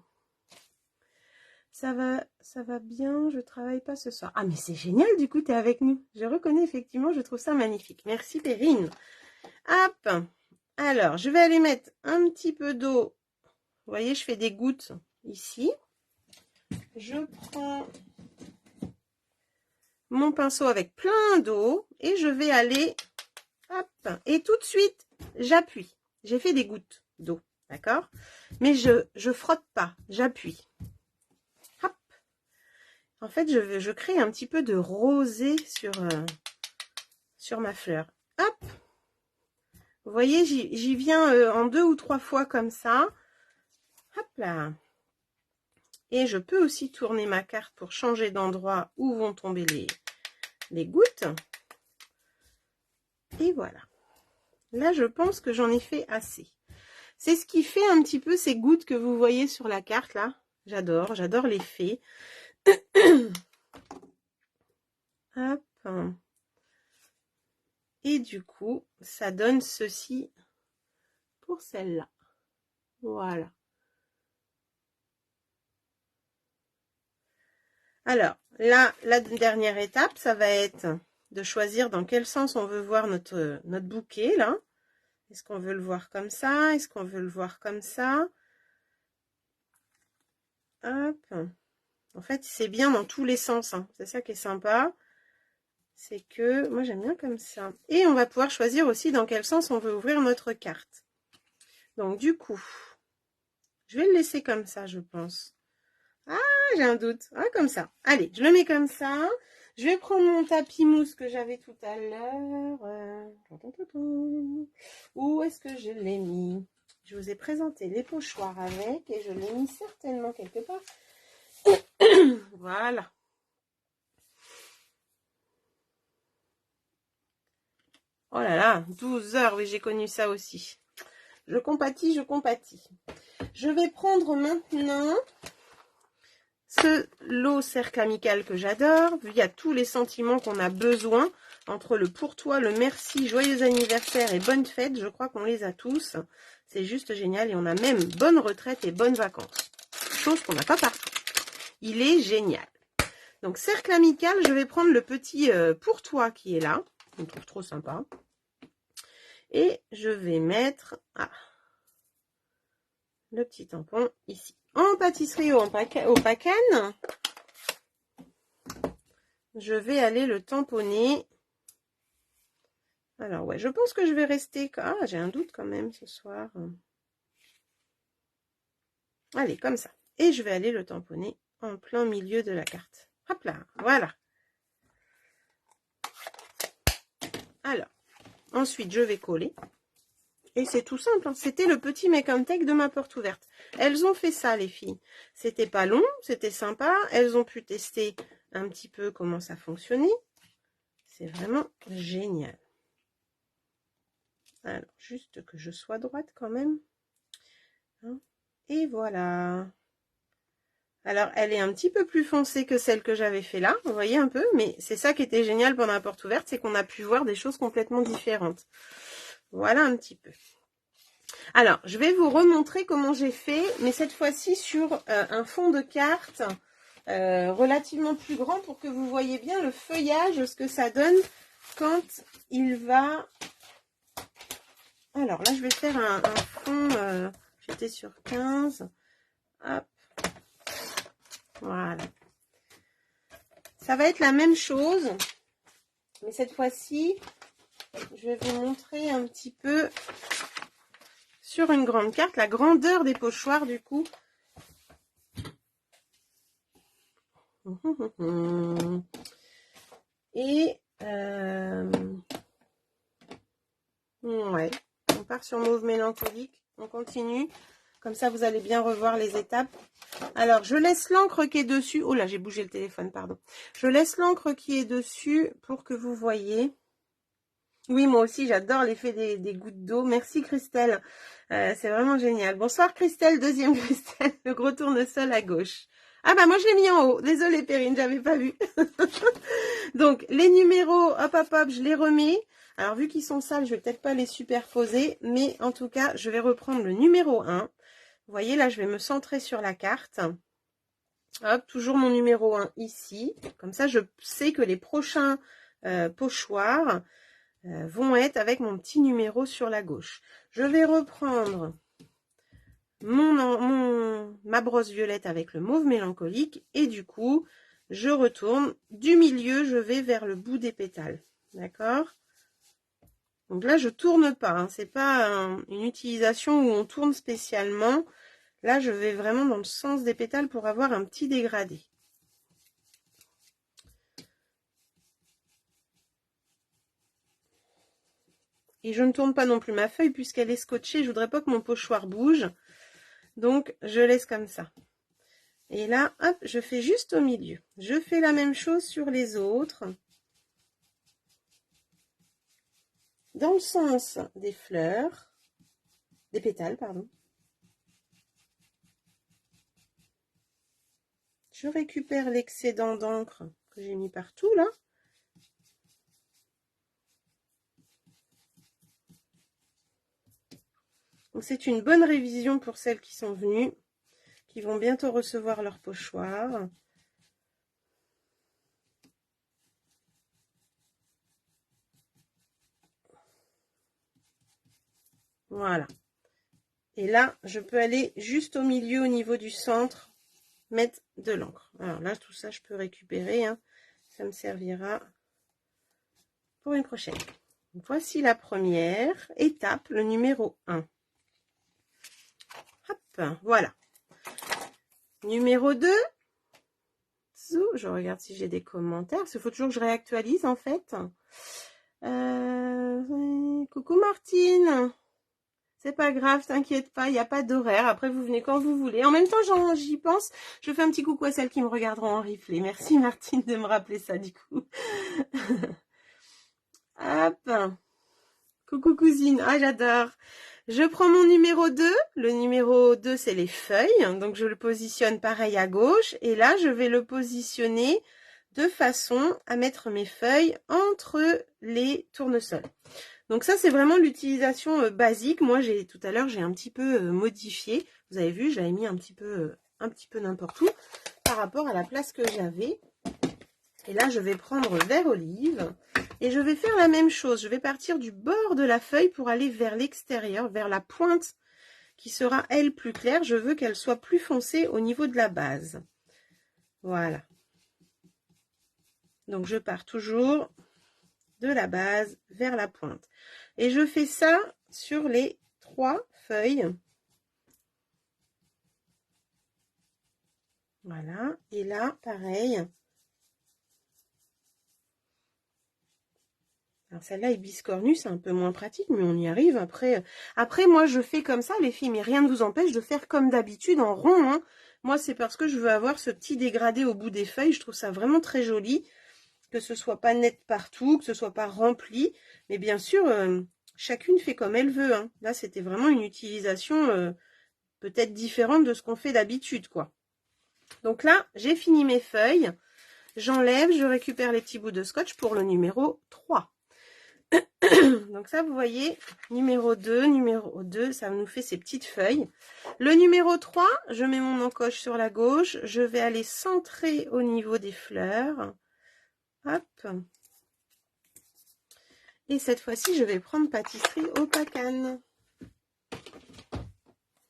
Ça va bien, je travaille pas ce soir. Ah, mais c'est génial, du coup, tu es avec nous. Je reconnais effectivement, je trouve ça magnifique. Merci, Perrine. Hop. Alors, je vais aller mettre un petit peu d'eau. Vous voyez, je fais des gouttes ici. Je prends mon pinceau avec plein d'eau et je vais aller, hop, et tout de suite, j'appuie. J'ai fait des gouttes d'eau, d'accord? Mais je frotte pas, j'appuie. Hop. En fait, je crée un petit peu de rosé sur ma fleur. Hop. Vous voyez, j'y viens en 2 ou 3 fois comme ça. Hop là. Et je peux aussi tourner ma carte pour changer d'endroit où vont tomber les gouttes. Et voilà. Là, je pense que j'en ai fait assez. C'est ce qui fait un petit peu ces gouttes que vous voyez sur la carte, là. J'adore l'effet. Hop. Et du coup, ça donne ceci pour celle-là. Voilà. Alors, là, la dernière étape, ça va être de choisir dans quel sens on veut voir notre bouquet, là. Est-ce qu'on veut le voir comme ça? Est-ce qu'on veut le voir comme ça? Hop. En fait, c'est bien dans tous les sens, hein. C'est ça qui est sympa. C'est que, moi j'aime bien comme ça. Et on va pouvoir choisir aussi dans quel sens on veut ouvrir notre carte. Donc du coup, je vais le laisser comme ça, je pense. Ah, j'ai un doute. Ah, comme ça. Allez, je le mets comme ça. Je vais prendre mon tapis mousse que j'avais tout à l'heure. Où est-ce que je l'ai mis? Je vous ai présenté les pochoirs avec et je l'ai mis certainement quelque part. Voilà. Oh là là, 12 heures, oui, j'ai connu ça aussi. Je compatis, je compatis. Je vais prendre maintenant ce lot cercle amical que j'adore. Il y a tous les sentiments qu'on a besoin. Entre le pour toi, le merci, joyeux anniversaire et bonne fête, je crois qu'on les a tous. C'est juste génial et on a même bonne retraite et bonnes vacances. Chose qu'on n'a pas partout. Il est génial. Donc cercle amical, je vais prendre le petit pour toi qui est là. Je le trouve trop sympa. Et je vais mettre le petit tampon ici. En pâtisserie ou au pacane, je vais aller le tamponner. Alors ouais, je pense que je vais rester... Ah, j'ai un doute quand même ce soir. Allez, comme ça. Et je vais aller le tamponner en plein milieu de la carte. Hop là, voilà. Alors, ensuite, je vais coller. Et c'est tout simple, hein. C'était le petit make and take de ma porte ouverte. Elles ont fait ça, les filles. C'était pas long, c'était sympa. Elles ont pu tester un petit peu comment ça fonctionnait. C'est vraiment génial. Alors, juste que je sois droite quand même. Et voilà. Alors, elle est un petit peu plus foncée que celle que j'avais fait là. Vous voyez un peu, mais c'est ça qui était génial pendant la porte ouverte, c'est qu'on a pu voir des choses complètement différentes. Voilà un petit peu. Alors, je vais vous remontrer comment j'ai fait, mais cette fois-ci sur un fond de carte relativement plus grand pour que vous voyez bien le feuillage, ce que ça donne quand il va... Alors là, je vais faire un fond, j'étais sur 15. Hop. Voilà. Ça va être la même chose, mais cette fois-ci, je vais vous montrer un petit peu sur une grande carte la grandeur des pochoirs du coup. Et ouais, on part sur mauve mélancolique, on continue. Comme ça, vous allez bien revoir les étapes. Alors, je laisse l'encre qui est dessus. Oh là, j'ai bougé le téléphone, pardon. Je laisse l'encre qui est dessus pour que vous voyez. Oui, moi aussi, j'adore l'effet des gouttes d'eau. Merci, Christelle. C'est vraiment génial. Bonsoir, Christelle. Deuxième Christelle. Le gros tournesol à gauche. Ah bah, moi, je l'ai mis en haut. Désolée, Perrine, j'avais pas vu. Donc, les numéros, hop, hop, hop, je les remets. Alors, vu qu'ils sont sales, je vais peut-être pas les superposer. Mais en tout cas, je vais reprendre le numéro 1. Vous voyez, là, je vais me centrer sur la carte. Hop, toujours mon numéro 1 ici. Comme ça, je sais que les prochains pochoirs vont être avec mon petit numéro sur la gauche. Je vais reprendre ma brosse violette avec le mauve mélancolique. Et du coup, je retourne. Du milieu, je vais vers le bout des pétales. D'accord ? Donc là, je tourne pas, hein. C'est pas une utilisation où on tourne spécialement. Là, je vais vraiment dans le sens des pétales pour avoir un petit dégradé. Et je ne tourne pas non plus ma feuille puisqu'elle est scotchée. Je voudrais pas que mon pochoir bouge. Donc, je laisse comme ça. Et là, hop, je fais juste au milieu. Je fais la même chose sur les autres. Dans le sens des fleurs, des pétales, pardon. Je récupère l'excédent d'encre que j'ai mis partout, là. Donc, c'est une bonne révision pour celles qui sont venues, qui vont bientôt recevoir leur pochoir. Voilà. Et là, je peux aller juste au milieu, au niveau du centre, mettre de l'encre. Alors là, tout ça, je peux récupérer. Hein. Ça me servira pour une prochaine. Voici la première étape, le numéro 1. Hop, voilà. Numéro 2. Je regarde si j'ai des commentaires. Parce qu'il faut toujours que je réactualise, en fait. Coucou Martine. C'est pas grave, t'inquiète pas, il n'y a pas d'horaire. Après, vous venez quand vous voulez. En même temps, j'y pense. Je fais un petit coucou à celles qui me regarderont en replay. Merci Martine de me rappeler ça, du coup. Hop. Coucou cousine. Ah, j'adore. Je prends mon numéro 2. Le numéro 2, c'est les feuilles. Donc, je le positionne pareil à gauche. Et là, je vais le positionner de façon à mettre mes feuilles entre les tournesols. Donc ça, c'est vraiment l'utilisation basique. Moi, tout à l'heure, j'ai un petit peu modifié. Vous avez vu, je l'avais mis un petit peu n'importe où par rapport à la place que j'avais. Et là, je vais prendre vert olive et je vais faire la même chose. Je vais partir du bord de la feuille pour aller vers l'extérieur, vers la pointe qui sera, elle, plus claire. Je veux qu'elle soit plus foncée au niveau de la base. Voilà. Donc, je pars toujours de la base vers la pointe. Et je fais ça sur les 3 feuilles. Voilà. Et là, pareil. Alors celle-là est biscornue, c'est un peu moins pratique, mais on y arrive. Après, moi, je fais comme ça, les filles, mais rien ne vous empêche de faire comme d'habitude en rond. Hein. Moi, c'est parce que je veux avoir ce petit dégradé au bout des feuilles. Je trouve ça vraiment très joli. Que ce soit pas net partout, que ce soit pas rempli. Mais bien sûr, chacune fait comme elle veut. Hein. Là, c'était vraiment une utilisation peut-être différente de ce qu'on fait d'habitude, quoi. Donc là, j'ai fini mes feuilles. J'enlève, je récupère les petits bouts de scotch pour le numéro 3. Donc ça, vous voyez, numéro 2, ça nous fait ces petites feuilles. Le numéro 3, je mets mon encoche sur la gauche. Je vais aller centrer au niveau des fleurs. Hop. Et cette fois-ci, je vais prendre pâtisserie au pacane.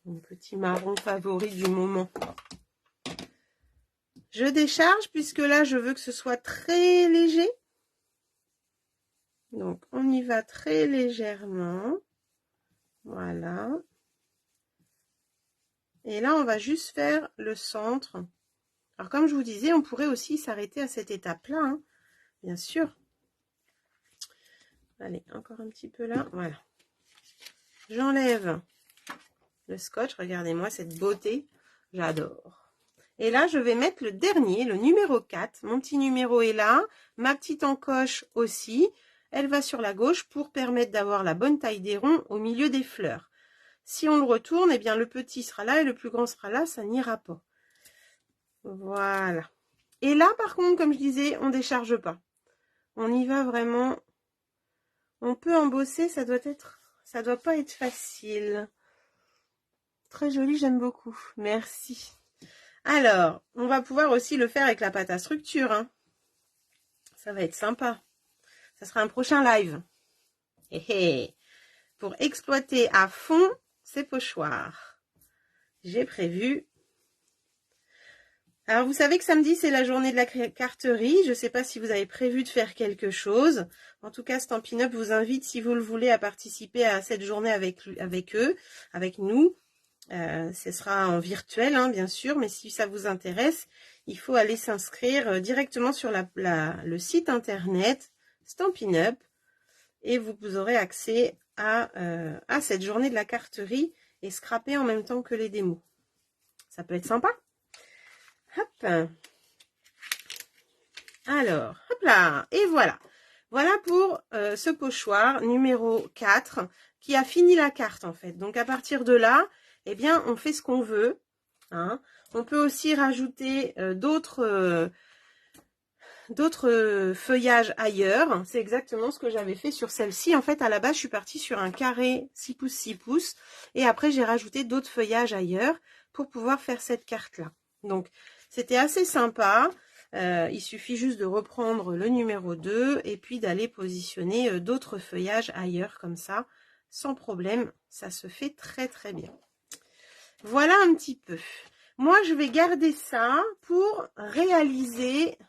Mon petit marron favori du moment. Je décharge puisque là, je veux que ce soit très léger. Donc, on y va très légèrement. Voilà. Et là, on va juste faire le centre. Alors, comme je vous disais, on pourrait aussi s'arrêter à cette étape-là, hein, bien sûr. Allez, encore un petit peu là. Voilà. J'enlève le scotch. Regardez-moi cette beauté. J'adore. Et là, je vais mettre le dernier, le numéro 4. Mon petit numéro est là. Ma petite encoche aussi. Elle va sur la gauche pour permettre d'avoir la bonne taille des ronds au milieu des fleurs. Si on le retourne, eh bien le petit sera là et le plus grand sera là, ça n'ira pas. Voilà. Et là, par contre, comme je disais, on ne décharge pas. On y va vraiment. On peut embosser, ça doit pas être facile. Très joli, j'aime beaucoup. Merci. Alors, on va pouvoir aussi le faire avec la pâte à structure, hein. Ça va être sympa. Ça sera un prochain live. Pour exploiter à fond ces pochoirs. J'ai prévu. Alors, vous savez que samedi, c'est la journée de la carterie. Je ne sais pas si vous avez prévu de faire quelque chose. En tout cas, Stampin' Up vous invite, si vous le voulez, à participer à cette journée avec eux, avec nous. Ce sera en virtuel, hein, bien sûr, mais si ça vous intéresse, il faut aller s'inscrire directement sur le site internet Stampin' Up et vous aurez accès à cette journée de la carterie et scraper en même temps que les démos. Ça peut être sympa. Hop. Alors, hop là, et voilà. Voilà pour ce pochoir numéro 4 qui a fini la carte en fait. Donc à partir de là, eh bien, on fait ce qu'on veut. Hein. On peut aussi rajouter d'autres feuillages ailleurs. C'est exactement ce que j'avais fait sur celle-ci. En fait, à la base, je suis partie sur un carré 6 pouces, 6 pouces. Et après, j'ai rajouté d'autres feuillages ailleurs pour pouvoir faire cette carte-là. Donc, c'était assez sympa. Il suffit juste de reprendre le numéro 2 et puis d'aller positionner d'autres feuillages ailleurs comme ça. Sans problème, ça se fait très très bien. Voilà un petit peu. Moi, je vais garder ça pour réaliser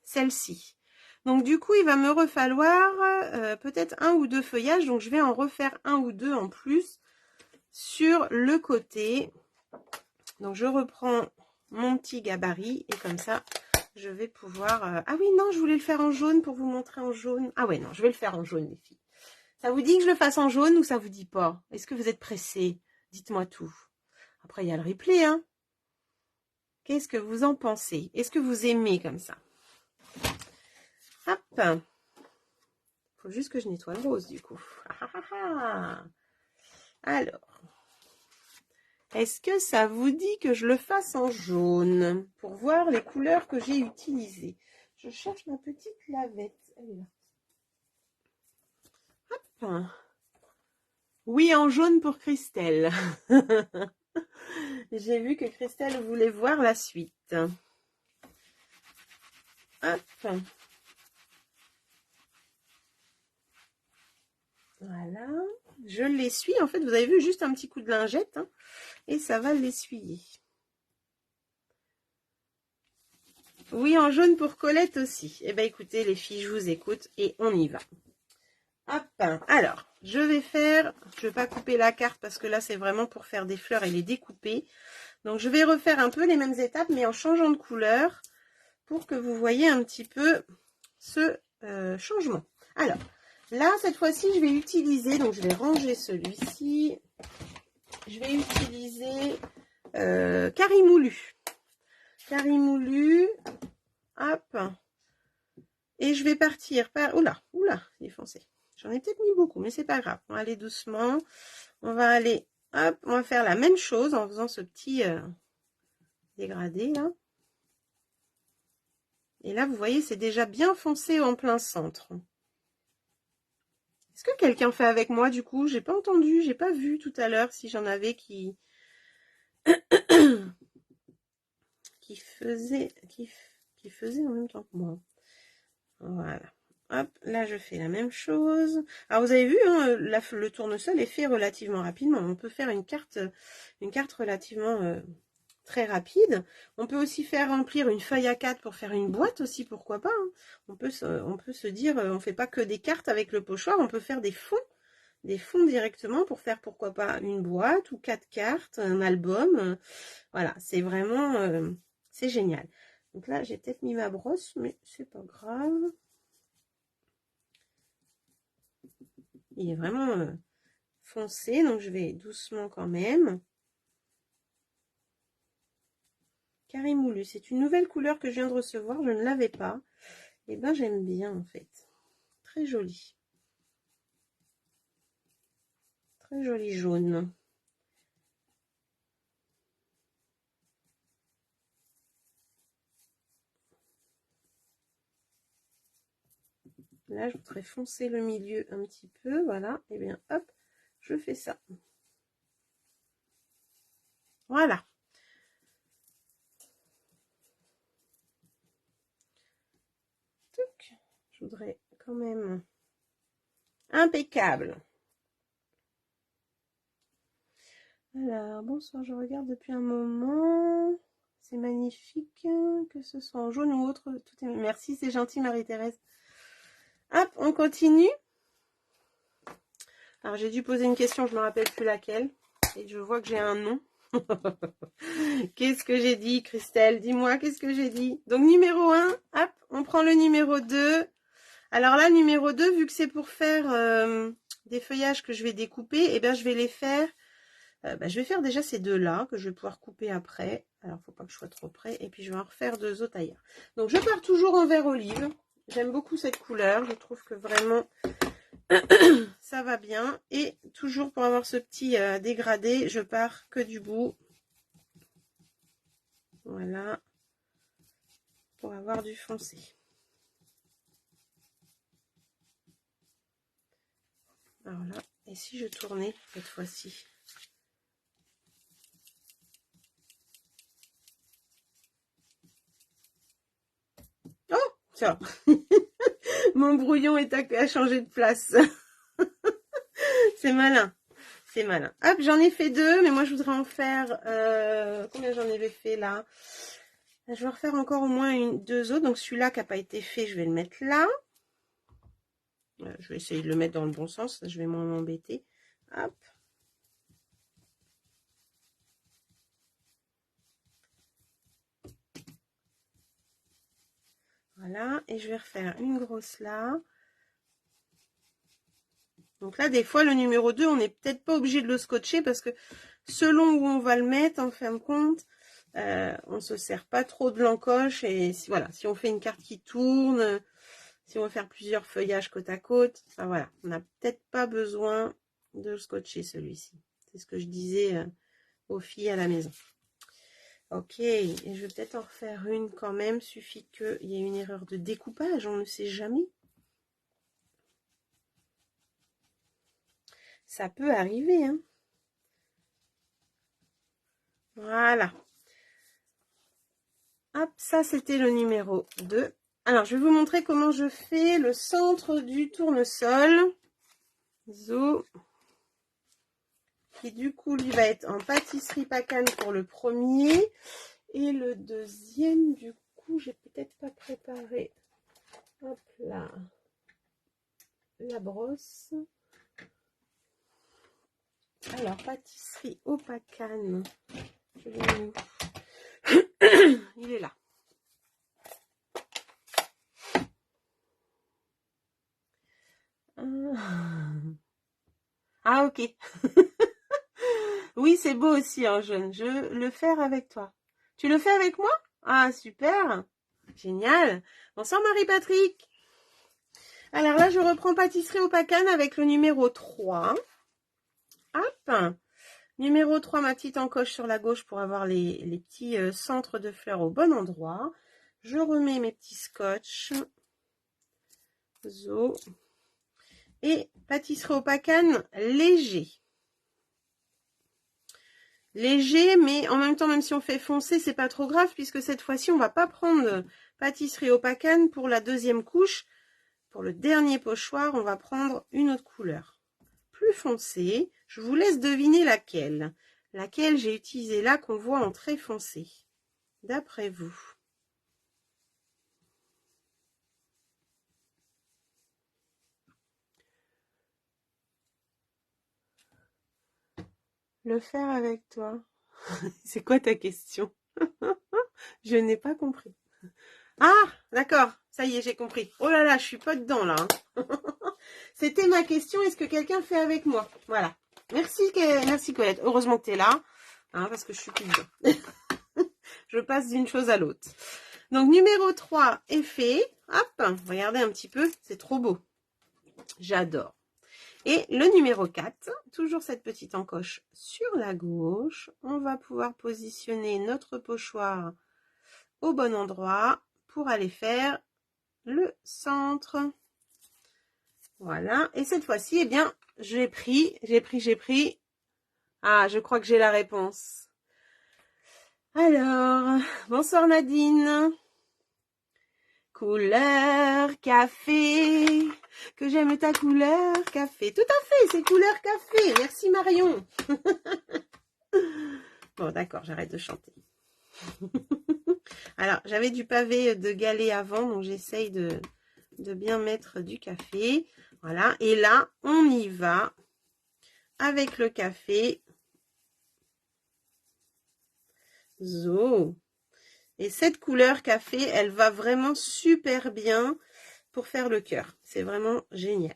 celle-ci. Donc, du coup, il va me refalloir peut-être un ou deux feuillages. Donc, je vais en refaire un ou deux en plus sur le côté. Donc, je reprends mon petit gabarit et comme ça, je vais pouvoir... Ah oui, non, je voulais le faire en jaune pour vous montrer en jaune. Ah ouais, non, je vais le faire en jaune, les filles. Ça vous dit que je le fasse en jaune ou ça vous dit pas? Est-ce que vous êtes pressés? Dites-moi tout. Après, il y a le replay, hein. Qu'est-ce que vous en pensez? Est-ce que vous aimez comme ça? Hop. Faut juste que je nettoie le rose, du coup. Alors. Est-ce que ça vous dit que je le fasse en jaune? Pour voir les couleurs que j'ai utilisées. Je cherche ma petite lavette. Elle est là. Hop. Oui, en jaune pour Christelle. J'ai vu que Christelle voulait voir la suite. Hop. Voilà. Je l'essuie. En fait, vous avez vu juste un petit coup de lingette. Hein, et ça va l'essuyer. Oui, en jaune pour Colette aussi. Eh bien, écoutez, les filles, je vous écoute et on y va. Hop. Alors, je vais pas couper la carte parce que là, c'est vraiment pour faire des fleurs et les découper. Donc, je vais refaire un peu les mêmes étapes, mais en changeant de couleur pour que vous voyez un petit peu ce changement. Alors, là, cette fois-ci, je vais utiliser, donc je vais ranger celui-ci. Je vais utiliser Carimoulu. Carimoulu. Hop. Et je vais partir par... Oula, il est foncé. J'en ai peut-être mis beaucoup, mais c'est pas grave. On va aller doucement. On va aller... Hop, on va faire la même chose en faisant ce petit dégradé, là. Et là, vous voyez, c'est déjà bien foncé en plein centre. Est-ce que quelqu'un fait avec moi du coup? J'ai pas entendu, j'ai pas vu tout à l'heure si j'en avais qui qui faisait en même temps que moi. Voilà. Hop, là je fais la même chose. Alors vous avez vu, hein, le tournesol est fait relativement rapidement. On peut faire une carte relativement très rapide. On peut aussi faire remplir une feuille A4 pour faire une boîte aussi, pourquoi pas. Hein. On peut se dire, on fait pas que des cartes avec le pochoir, on peut faire des fonds directement pour faire pourquoi pas une boîte ou 4 cartes, un album. Voilà, c'est vraiment, c'est génial. Donc là, j'ai peut-être mis ma brosse, mais c'est pas grave. Il est vraiment foncé, donc je vais doucement quand même. Carimoulu, c'est une nouvelle couleur que je viens de recevoir, je ne l'avais pas. Et ben j'aime bien en fait. Très joli. Très joli jaune. Là, je voudrais foncer le milieu un petit peu, voilà. Et bien hop, je fais ça. Voilà. Je voudrais quand même impeccable. Alors, bonsoir, je regarde depuis un moment. C'est magnifique, que ce soit en jaune ou autre. Tout est... Merci, c'est gentil Marie-Thérèse. Hop, on continue. Alors, j'ai dû poser une question, je ne me rappelle plus laquelle. Et je vois que j'ai un nom. Qu'est-ce que j'ai dit, Christelle? Dis-moi, qu'est-ce que j'ai dit? Donc, numéro 1, hop, on prend le numéro 2. Alors là, numéro 2, vu que c'est pour faire des feuillages que je vais découper, eh bien, je vais les faire. Je vais faire déjà ces deux-là, que je vais pouvoir couper après. Alors, faut pas que je sois trop près. Et puis, je vais en refaire deux autres ailleurs. Donc, je pars toujours en vert olive. J'aime beaucoup cette couleur. Je trouve que vraiment, ça va bien. Et toujours pour avoir ce petit dégradé, je pars que du bout. Voilà. Pour avoir du foncé. Alors là, et si je tournais cette fois-ci? Oh, ça. Mon brouillon a changé de place. C'est malin. C'est malin. Hop, j'en ai fait deux, mais moi je voudrais en faire... combien j'en avais fait là? Je vais en refaire encore au moins deux autres. Donc celui-là qui n'a pas été fait, je vais le mettre là. Je vais essayer de le mettre dans le bon sens. Je vais moins m'embêter. Hop. Voilà. Et je vais refaire une grosse là. Donc là, des fois, le numéro 2, on n'est peut-être pas obligé de le scotcher parce que selon où on va le mettre, en fin de compte, on ne se sert pas trop de l'encoche. Et si, voilà, si on fait une carte qui tourne, si on veut faire plusieurs feuillages côte à côte, enfin, voilà, on n'a peut-être pas besoin de le scotcher celui-ci. C'est ce que je disais aux filles à la maison. Ok, et je vais peut-être en refaire une quand même. Suffit qu'il y ait une erreur de découpage, on ne sait jamais. Ça peut arriver, hein. Voilà. Hop, ça c'était le numéro 2. Alors, je vais vous montrer comment je fais le centre du tournesol. Zo. Qui du coup, lui va être en pâtisserie pacane pour le premier. Et le deuxième, du coup, j'ai peut-être pas préparé. Hop là. La brosse. Alors, pâtisserie au pacane. Je l'ai mis. Il est là. Ah, ok. Oui, c'est beau aussi en jaune. Je veux le faire avec toi. Tu le fais avec moi? Ah, super. Génial. Bonsoir Marie-Patrick. Alors là, je reprends pâtisserie au pacane avec le numéro 3. Hop. Numéro 3, ma petite encoche sur la gauche pour avoir les petits centres de fleurs au bon endroit. Je remets mes petits scotch. Zo. Et pâtisserie au pacane léger. Léger, mais en même temps, même si on fait foncer, c'est pas trop grave, puisque cette fois-ci, on va pas prendre pâtisserie au pacane pour la deuxième couche. Pour le dernier pochoir, on va prendre une autre couleur. Plus foncée. Je vous laisse deviner laquelle. Laquelle j'ai utilisé là, qu'on voit en très foncé. D'après vous. Le faire avec toi. C'est quoi ta question? Je n'ai pas compris. Ah, d'accord. Ça y est, j'ai compris. Oh là là, je suis pas dedans là. C'était ma question. Est-ce que quelqu'un fait avec moi? Voilà. Merci Colette. Heureusement que tu es là. Hein, parce que je suis plus dedans. Je passe d'une chose à l'autre. Donc, numéro 3 est fait. Hop, regardez un petit peu. C'est trop beau. J'adore. Et le numéro 4, toujours cette petite encoche sur la gauche. On va pouvoir positionner notre pochoir au bon endroit pour aller faire le centre. Voilà. Et cette fois-ci, eh bien, j'ai pris. Ah, je crois que j'ai la réponse. Alors, bonsoir Nadine. Couleur café. Que j'aime ta couleur café. Tout à fait, c'est couleur café. Merci Marion. Bon, d'accord, j'arrête de chanter. Alors, j'avais du pavé de galet avant, donc j'essaye de bien mettre du café. Voilà, et là, on y va avec le café. Zo. Et cette couleur café, elle va vraiment super bien pour faire le cœur. C'est vraiment génial.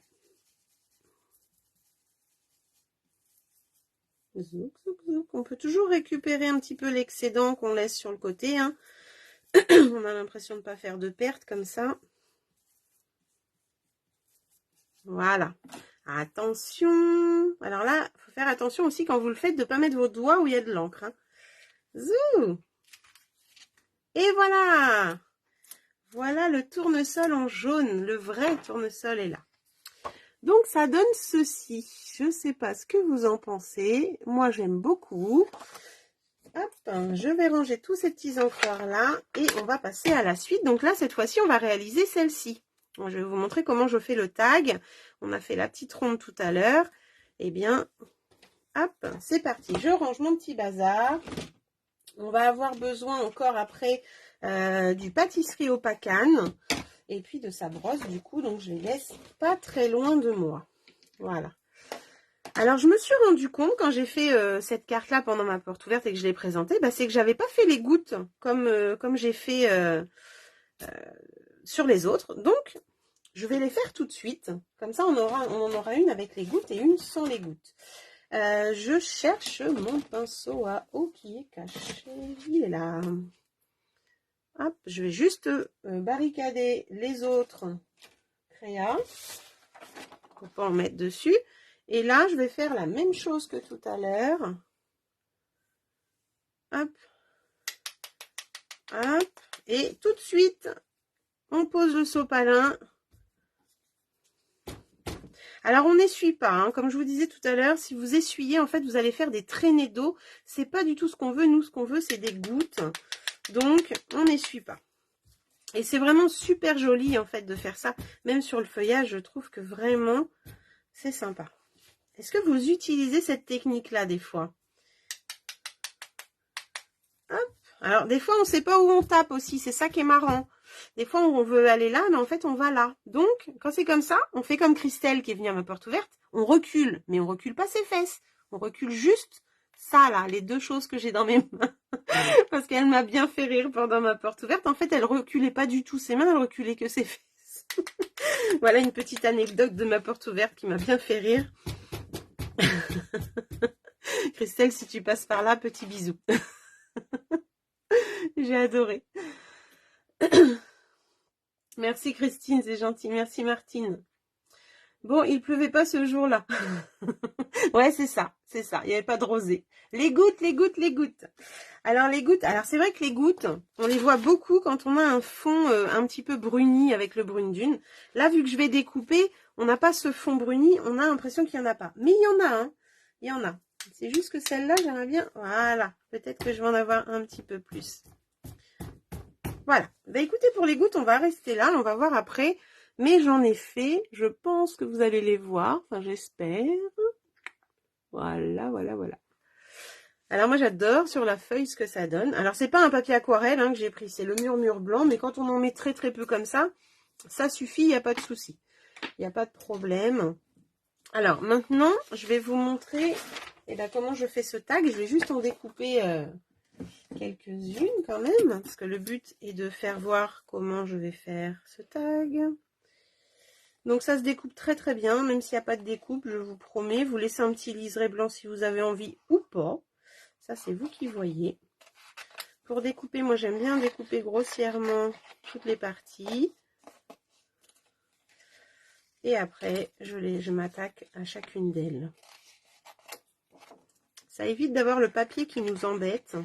Zouk, zouk, zouk. On peut toujours récupérer un petit peu l'excédent qu'on laisse sur le côté. Hein. On a l'impression de ne pas faire de perte comme ça. Voilà. Attention. Alors là, il faut faire attention aussi quand vous le faites de ne pas mettre vos doigts où il y a de l'encre. Hein. Zou. Et voilà. Voilà le tournesol en jaune. Le vrai tournesol est là. Donc, ça donne ceci. Je ne sais pas ce que vous en pensez. Moi, j'aime beaucoup. Hop, je vais ranger tous ces petits encores là et on va passer à la suite. Donc là, cette fois-ci, on va réaliser celle-ci. Je vais vous montrer comment je fais le tag. On a fait la petite ronde tout à l'heure. Eh bien, hop, c'est parti. Je range mon petit bazar. On va avoir besoin encore après du pâtisserie au pacane. Et puis de sa brosse du coup, donc je les laisse pas très loin de moi. Voilà. Alors je me suis rendu compte quand j'ai fait cette carte là pendant ma porte ouverte et que je l'ai présentée, bah, c'est que j'avais pas fait les gouttes comme j'ai fait sur les autres. Donc je vais les faire tout de suite. Comme ça on en aura une avec les gouttes et une sans les gouttes. Je cherche mon pinceau à eau qui est caché. Il est là. Hop, je vais juste barricader les autres créas pour pas en mettre dessus. Et là, je vais faire la même chose que tout à l'heure. Hop, hop, et tout de suite, on pose le sopalin. Alors, on n'essuie pas, hein. Comme je vous disais tout à l'heure, si vous essuyez, en fait, vous allez faire des traînées d'eau. C'est pas du tout ce qu'on veut. Nous, ce qu'on veut, c'est des gouttes. Donc, on n'essuie pas. Et c'est vraiment super joli, en fait, de faire ça. Même sur le feuillage, je trouve que vraiment, c'est sympa. Est-ce que vous utilisez cette technique-là, des fois? Hop. Alors, des fois, on ne sait pas où on tape aussi. C'est ça qui est marrant. Des fois, on veut aller là, mais en fait, on va là. Donc, quand c'est comme ça, on fait comme Christelle qui est venue à ma porte ouverte. On recule, mais on recule pas ses fesses. On recule juste ça, là, les deux choses que j'ai dans mes mains. Parce qu'elle m'a bien fait rire pendant ma porte ouverte. En fait, elle reculait pas du tout ses mains, elle reculait que ses fesses. Voilà une petite anecdote de ma porte ouverte qui m'a bien fait rire. Christelle, si tu passes par là, petit bisou. J'ai adoré. Merci Christine, c'est gentil. Merci Martine. Bon, il pleuvait pas ce jour-là. Ouais, c'est ça, c'est ça. Il n'y avait pas de rosée. Les gouttes, les gouttes, les gouttes. Alors les gouttes, alors c'est vrai que les gouttes, on les voit beaucoup quand on a un fond un petit peu bruni avec le brune dune. Là, vu que je vais découper, on n'a pas ce fond bruni, on a l'impression qu'il n'y en a pas. Mais il y en a, hein. Il y en a. C'est juste que celle-là, j'aimerais bien... Voilà, peut-être que je vais en avoir un petit peu plus. Voilà. Bah écoutez, pour les gouttes, on va rester là. On va voir après. Mais j'en ai fait. Je pense que vous allez les voir. Enfin, j'espère. Voilà, voilà, voilà. Alors moi, j'adore sur la feuille ce que ça donne. Alors, c'est pas un papier aquarelle hein, que j'ai pris. C'est le murmure blanc. Mais quand on en met très, très peu comme ça suffit. Il n'y a pas de souci. Il n'y a pas de problème. Alors, maintenant, je vais vous montrer comment je fais ce tag. Je vais juste en découper... quelques-unes quand même, parce que le but est de faire voir comment je vais faire ce tag. Donc ça se découpe très très bien, même s'il n'y a pas de découpe, je vous promets. Vous laissez un petit liseré blanc si vous avez envie ou pas. Ça c'est vous qui voyez. Pour découper, moi j'aime bien découper grossièrement toutes les parties. Et après, je m'attaque à chacune d'elles. Ça évite d'avoir le papier qui nous embête.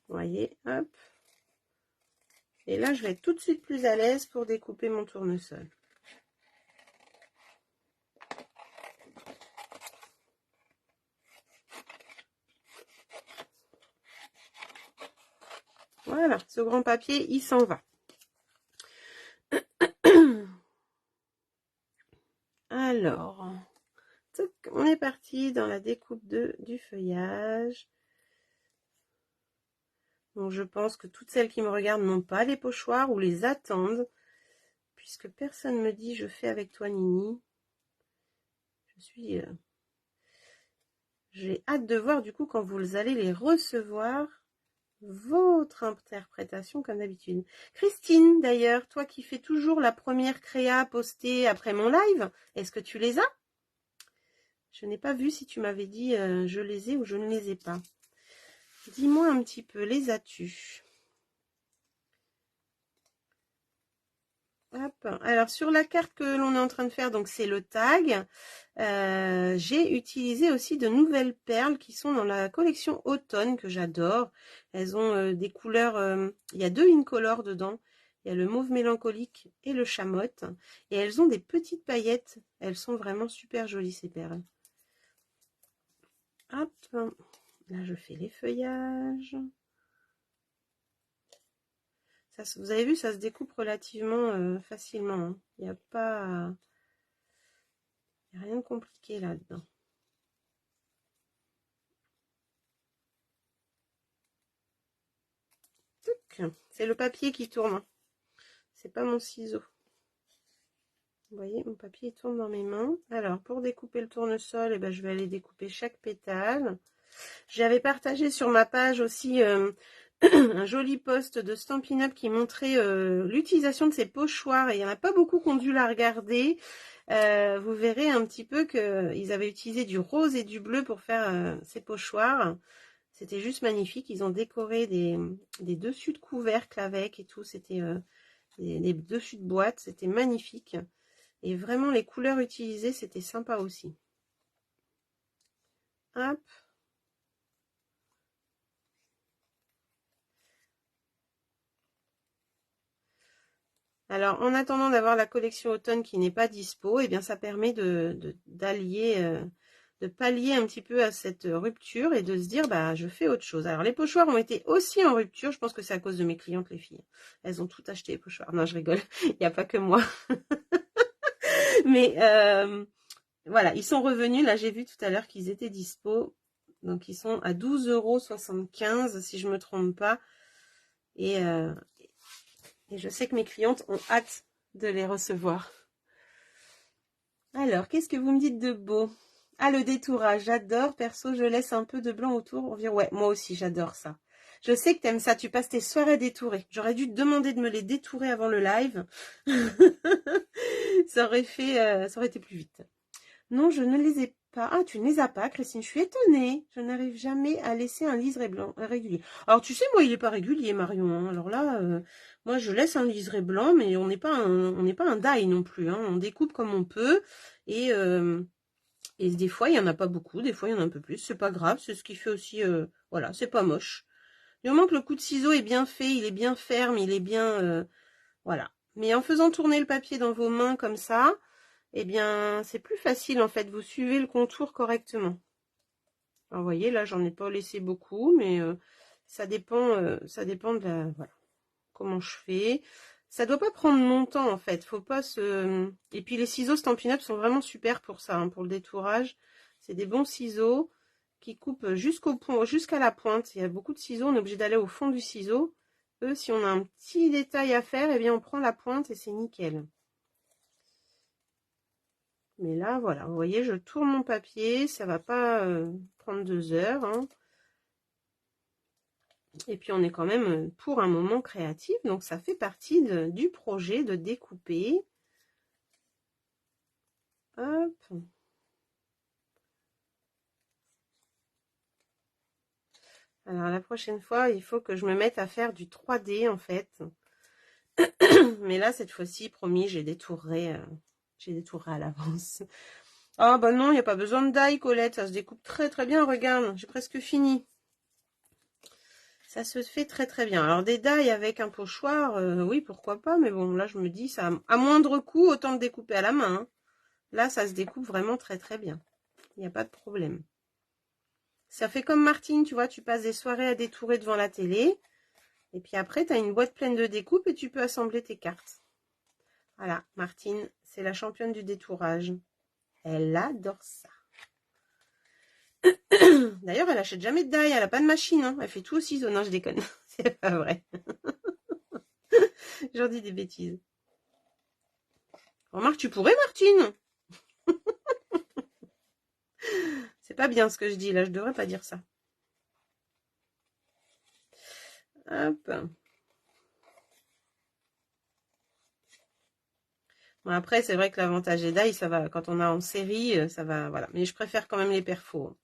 Vous voyez, hop. Et là, je vais être tout de suite plus à l'aise pour découper mon tournesol. Voilà, ce grand papier, il s'en va. Alors, on est parti dans la découpe du feuillage. Donc, je pense que toutes celles qui me regardent n'ont pas les pochoirs ou les attendent. Puisque personne ne me dit « je fais avec toi, Nini ». J'ai hâte de voir du coup quand vous allez les recevoir, votre interprétation comme d'habitude. Christine, d'ailleurs, toi qui fais toujours la première créa postée après mon live, est-ce que tu les as? Je n'ai pas vu si tu m'avais dit je les ai ou je ne les ai pas. Dis-moi un petit peu, les as-tu? Hop. Alors sur la carte que l'on est en train de faire, donc c'est le tag. J'ai utilisé aussi de nouvelles perles qui sont dans la collection automne que j'adore. Elles ont des couleurs, il y a deux incolores dedans. Il y a le mauve mélancolique et le chamotte. Et elles ont des petites paillettes. Elles sont vraiment super jolies ces perles. Hop. Là je fais les feuillages. Vous avez vu, ça se découpe relativement facilement. Hein. Il n'y a pas... Il n'y a rien de compliqué là-dedans. C'est le papier qui tourne. C'est pas mon ciseau. Vous voyez, mon papier tourne dans mes mains. Alors, pour découper le tournesol, je vais aller découper chaque pétale. J'avais partagé sur ma page aussi... un joli post de Stampin' Up qui montrait l'utilisation de ces pochoirs et il n'y en a pas beaucoup qui ont dû la regarder. Vous verrez un petit peu qu'ils avaient utilisé du rose et du bleu pour faire ces pochoirs. C'était juste magnifique. Ils ont décoré des dessus de couvercle avec et tout. C'était des dessus de boîte. C'était magnifique. Et vraiment, les couleurs utilisées, c'était sympa aussi. Hop. Alors, en attendant d'avoir la collection automne qui n'est pas dispo, eh bien, ça permet d'allier, de pallier un petit peu à cette rupture et de se dire, bah, je fais autre chose. Alors, les pochoirs ont été aussi en rupture. Je pense que c'est à cause de mes clientes, les filles. Elles ont tout acheté, les pochoirs. Non, je rigole. Il n'y a pas que moi. Mais, voilà, ils sont revenus. Là, j'ai vu tout à l'heure qu'ils étaient dispo. Donc, ils sont à 12,75 € si je ne me trompe pas. Et je sais que mes clientes ont hâte de les recevoir. Alors, qu'est-ce que vous me dites de beau? Ah, le détourage, j'adore. Perso, je laisse un peu de blanc autour. Ouais, moi aussi, j'adore ça. Je sais que t'aimes ça, tu passes tes soirées détourées. J'aurais dû te demander de me les détourer avant le live. ça aurait été plus vite. Non, je ne les ai pas. Ah, tu ne les as pas, Christine. Je suis étonnée. Je n'arrive jamais à laisser un liseré blanc régulier. Alors, tu sais, moi, il n'est pas régulier, Marion. Hein. Alors là, moi, je laisse un liseré blanc, mais on n'est pas un die non plus. Hein. On découpe comme on peut. Et des fois, il n'y en a pas beaucoup. Des fois, il y en a un peu plus. C'est pas grave. C'est ce qui fait aussi... voilà, c'est pas moche. Du moment que le coup de ciseau est bien fait, il est bien ferme, il est bien... voilà. Mais en faisant tourner le papier dans vos mains comme ça, eh bien, c'est plus facile en fait. Vous suivez le contour correctement. Alors, vous voyez, là, j'en ai pas laissé beaucoup, mais ça dépend de la, voilà, comment je fais. Ça doit pas prendre longtemps en fait. Faut pas se. Et puis les ciseaux Stampin' Up sont vraiment super pour ça, hein, pour le détourage. C'est des bons ciseaux qui coupent jusqu'au point, jusqu'à la pointe. Il y a beaucoup de ciseaux, on est obligé d'aller au fond du ciseau. Eux, si on a un petit détail à faire, eh bien on prend la pointe et c'est nickel. Mais là, voilà, vous voyez, je tourne mon papier, ça va pas prendre 2 heures. Hein. Et puis on est quand même pour un moment créatif, donc ça fait partie du projet de découper. Hop. Alors la prochaine fois, il faut que je me mette à faire du 3D en fait. Mais là, cette fois-ci, promis, j'ai détouré à l'avance. Ah bah non, il n'y a pas besoin de die, Colette, ça se découpe très très bien, regarde, j'ai presque fini. Ça se fait très très bien. Alors des die avec un pochoir, oui, pourquoi pas, mais bon, là je me dis, ça à moindre coût, autant le découper à la main. Hein. Là, ça se découpe vraiment très très bien. Il n'y a pas de problème. Ça fait comme Martine, tu vois, tu passes des soirées à détourer devant la télé. Et puis après, tu as une boîte pleine de découpes et tu peux assembler tes cartes. Voilà, Martine, c'est la championne du détourage. Elle adore ça. D'ailleurs, elle achète jamais de die, elle a pas de machine. Hein. Elle fait tout au ciseau. Non, je déconne. C'est pas vrai. J'en dis des bêtises. Remarque, tu pourrais, Martine. C'est pas bien ce que je dis, là. Je devrais pas dire ça. Hop. Bon, après, c'est vrai que l'avantage des die, ça va, quand on a en série, ça va, voilà. Mais je préfère quand même les perfos.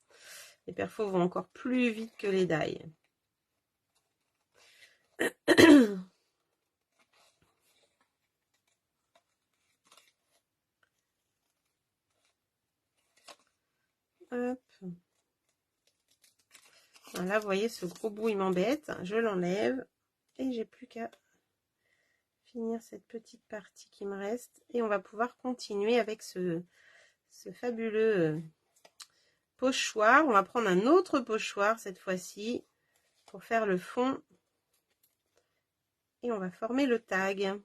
Les perfos vont encore plus vite que les die. Hop. Voilà, vous voyez, ce gros bout, il m'embête. Je l'enlève. Et j'ai plus qu'à finir cette petite partie qui me reste. Et on va pouvoir continuer avec ce fabuleux pochoir. On va prendre un autre pochoir cette fois-ci pour faire le fond. Et on va former le tag.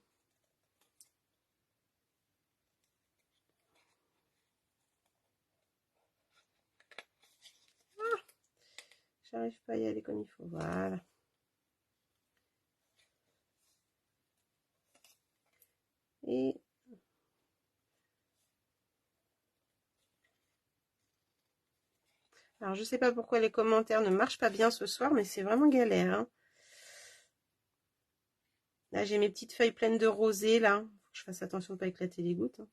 J'arrive pas à y aller comme il faut. Voilà. Et alors, je sais pas pourquoi les commentaires ne marchent pas bien ce soir, mais c'est vraiment galère. Hein. Là, j'ai mes petites feuilles pleines de rosée, là. Faut que je fasse attention de ne pas éclater les gouttes. Hein.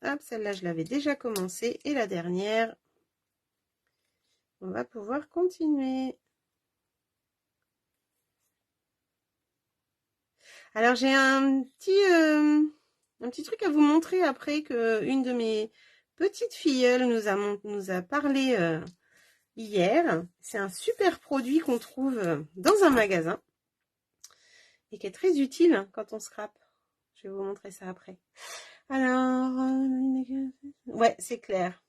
Hop, celle-là, je l'avais déjà commencé. Et la dernière, on va pouvoir continuer. Alors, j'ai un petit truc à vous montrer après que une de mes petites filleules nous a parlé hier. C'est un super produit qu'on trouve dans un magasin et qui est très utile quand on scrape. Je vais vous montrer ça après. Alors, ouais, c'est clair.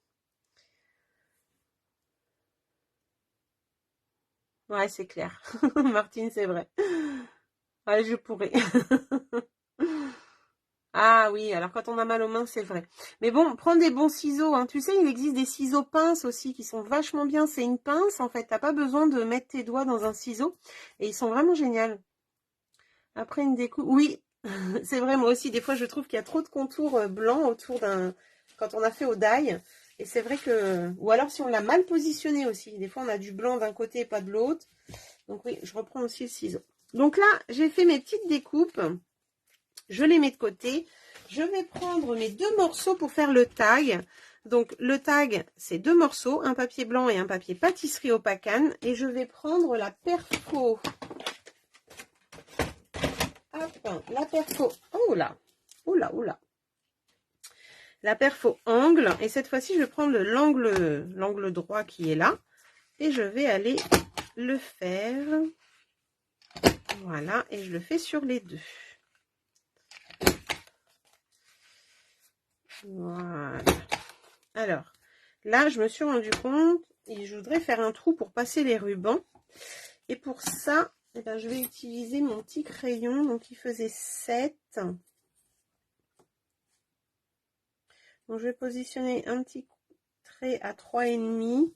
Ouais, c'est clair. Martine, c'est vrai. Ouais, je pourrais. Ah oui, alors quand on a mal aux mains, c'est vrai. Mais bon, prends des bons ciseaux. Hein. Tu sais, il existe des ciseaux pinces aussi qui sont vachement bien. C'est une pince, en fait. T'as pas besoin de mettre tes doigts dans un ciseau. Et ils sont vraiment géniaux. Après une découpe... Oui, c'est vrai, moi aussi. Des fois, je trouve qu'il y a trop de contours blancs autour d'un... Quand on a fait au die. Et c'est vrai que... Ou alors si on l'a mal positionné aussi. Des fois, on a du blanc d'un côté et pas de l'autre. Donc oui, je reprends aussi le ciseau. Donc là, j'ai fait mes petites découpes. Je les mets de côté. Je vais prendre mes 2 morceaux pour faire le tag. Donc le tag, c'est 2 morceaux, un papier blanc et un papier pâtisserie au pacane. Et je vais prendre la perfo. Hop, la perfo. Oh là, oh là, oh là. La perfo angle. Et cette fois-ci, je vais prendre l'angle droit qui est là. Et je vais aller le faire Voilà, et je le fais sur les deux. Voilà. Alors, là, je me suis rendu compte et je voudrais faire un trou pour passer les rubans. Et pour ça, eh ben, je vais utiliser mon petit crayon. Donc, il faisait 7. Donc, je vais positionner un petit trait à 3,5.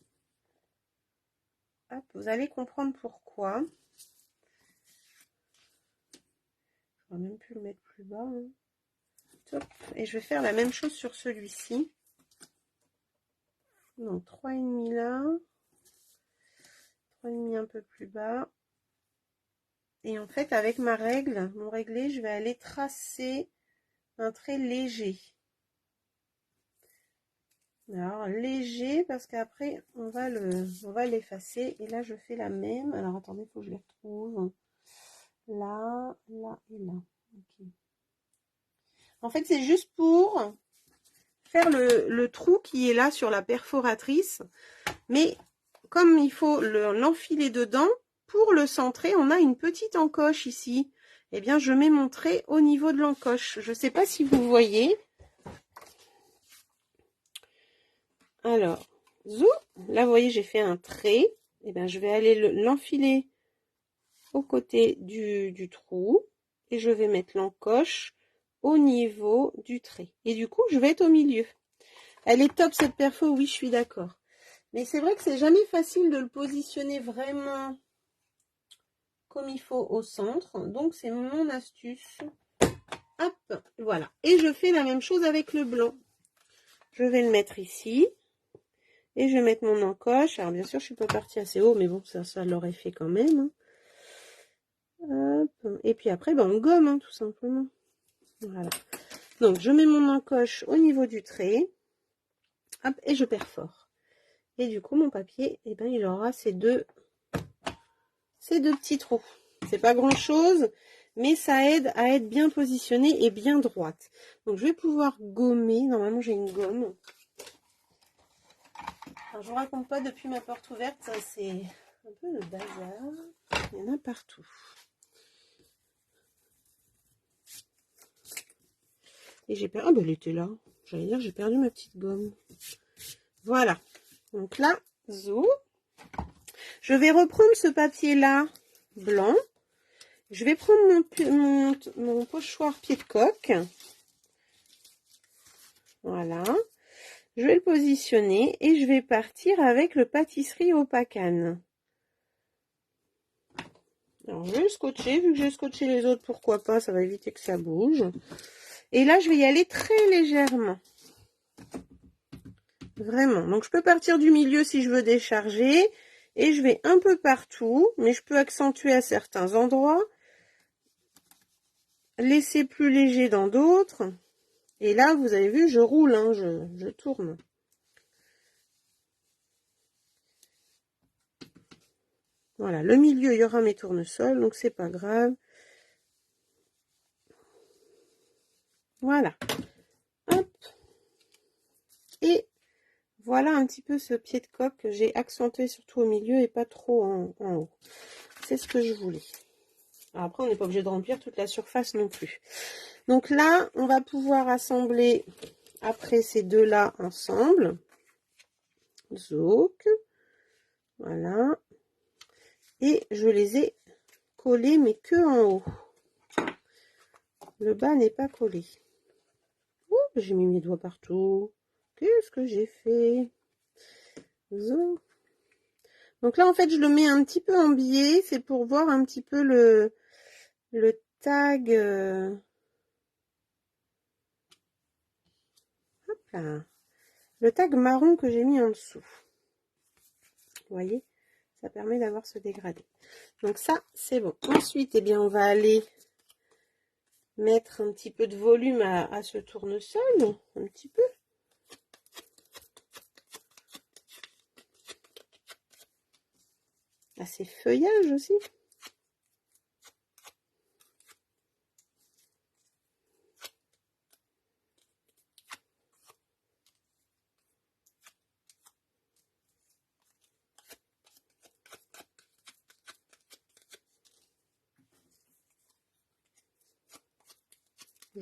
Hop, vous allez comprendre pourquoi. Je vais même plus le mettre plus bas. Hein. Top. Et je vais faire la même chose sur celui-ci. Donc 3,5 là. 3,5 un peu plus bas. Et en fait, avec ma règle, mon réglé, je vais aller tracer un trait léger. Alors léger parce qu'après on va l'effacer. Et là je fais la même. Alors attendez, il faut que je les retrouve. Là, là et là. Okay. En fait, c'est juste pour faire le trou qui est là sur la perforatrice. Mais comme il faut l'enfiler dedans, pour le centrer, on a une petite encoche ici. Eh bien, je mets mon trait au niveau de l'encoche. Je ne sais pas si vous voyez. Alors, zou, là, vous voyez, j'ai fait un trait. Eh bien, je vais aller l'enfiler au côté du trou. Et je vais mettre l'encoche au niveau du trait. Et du coup, je vais être au milieu. Elle est top, cette perfo, oui, je suis d'accord. Mais c'est vrai que c'est jamais facile de le positionner vraiment comme il faut au centre. Donc, c'est mon astuce. Hop, voilà. Et je fais la même chose avec le blanc. Je vais le mettre ici. Et je vais mettre mon encoche. Alors, bien sûr, je ne suis pas partie assez haut, mais bon, ça l'aurait fait quand même. Hop. Et puis après, ben, on gomme, hein, tout simplement. Voilà. Donc, je mets mon encoche au niveau du trait. Hop, et je perfore. Et du coup, mon papier, eh ben, il aura ces deux petits trous. C'est pas grand chose, mais ça aide à être bien positionnée et bien droite. Donc je vais pouvoir gommer. Normalement j'ai une gomme. Alors, je vous raconte pas, depuis ma porte ouverte, ça c'est un peu le bazar. Il y en a partout. Et j'ai perdu. Ah ben elle était là. J'allais dire j'ai perdu ma petite gomme. Voilà. Donc là, zou. Je vais reprendre ce papier là blanc. Je vais prendre mon pochoir pied de coque. Voilà. Je vais le positionner et je vais partir avec le pâtisserie au pacane. Alors, je vais le scotcher. Vu que j'ai scotché les autres, pourquoi pas, ça va éviter que ça bouge. Et là, je vais y aller très légèrement. Vraiment. Donc, je peux partir du milieu si je veux décharger. Et je vais un peu partout, mais je peux accentuer à certains endroits. Laisser plus léger dans d'autres. Et là, vous avez vu, je roule, hein, je tourne. Voilà, le milieu, il y aura mes tournesols, donc c'est pas grave. Voilà. Hop. Et voilà un petit peu ce pied de coque que j'ai accentué surtout au milieu et pas trop en haut. C'est ce que je voulais. Alors après, on n'est pas obligé de remplir toute la surface non plus. Donc là, on va pouvoir assembler après ces deux-là ensemble. Zouk. Voilà. Et je les ai collés, mais que en haut. Le bas n'est pas collé. Ouh, j'ai mis mes doigts partout. Qu'est-ce que j'ai fait? Zouk. Donc là, en fait, je le mets un petit peu en biais. C'est pour voir un petit peu le tag. Hop là. Le tag marron que j'ai mis en dessous. Vous voyez, ça permet d'avoir ce dégradé. Donc ça, c'est bon. Ensuite, eh bien, on va aller mettre un petit peu de volume à ce tournesol. Un petit peu. À ces feuillages aussi.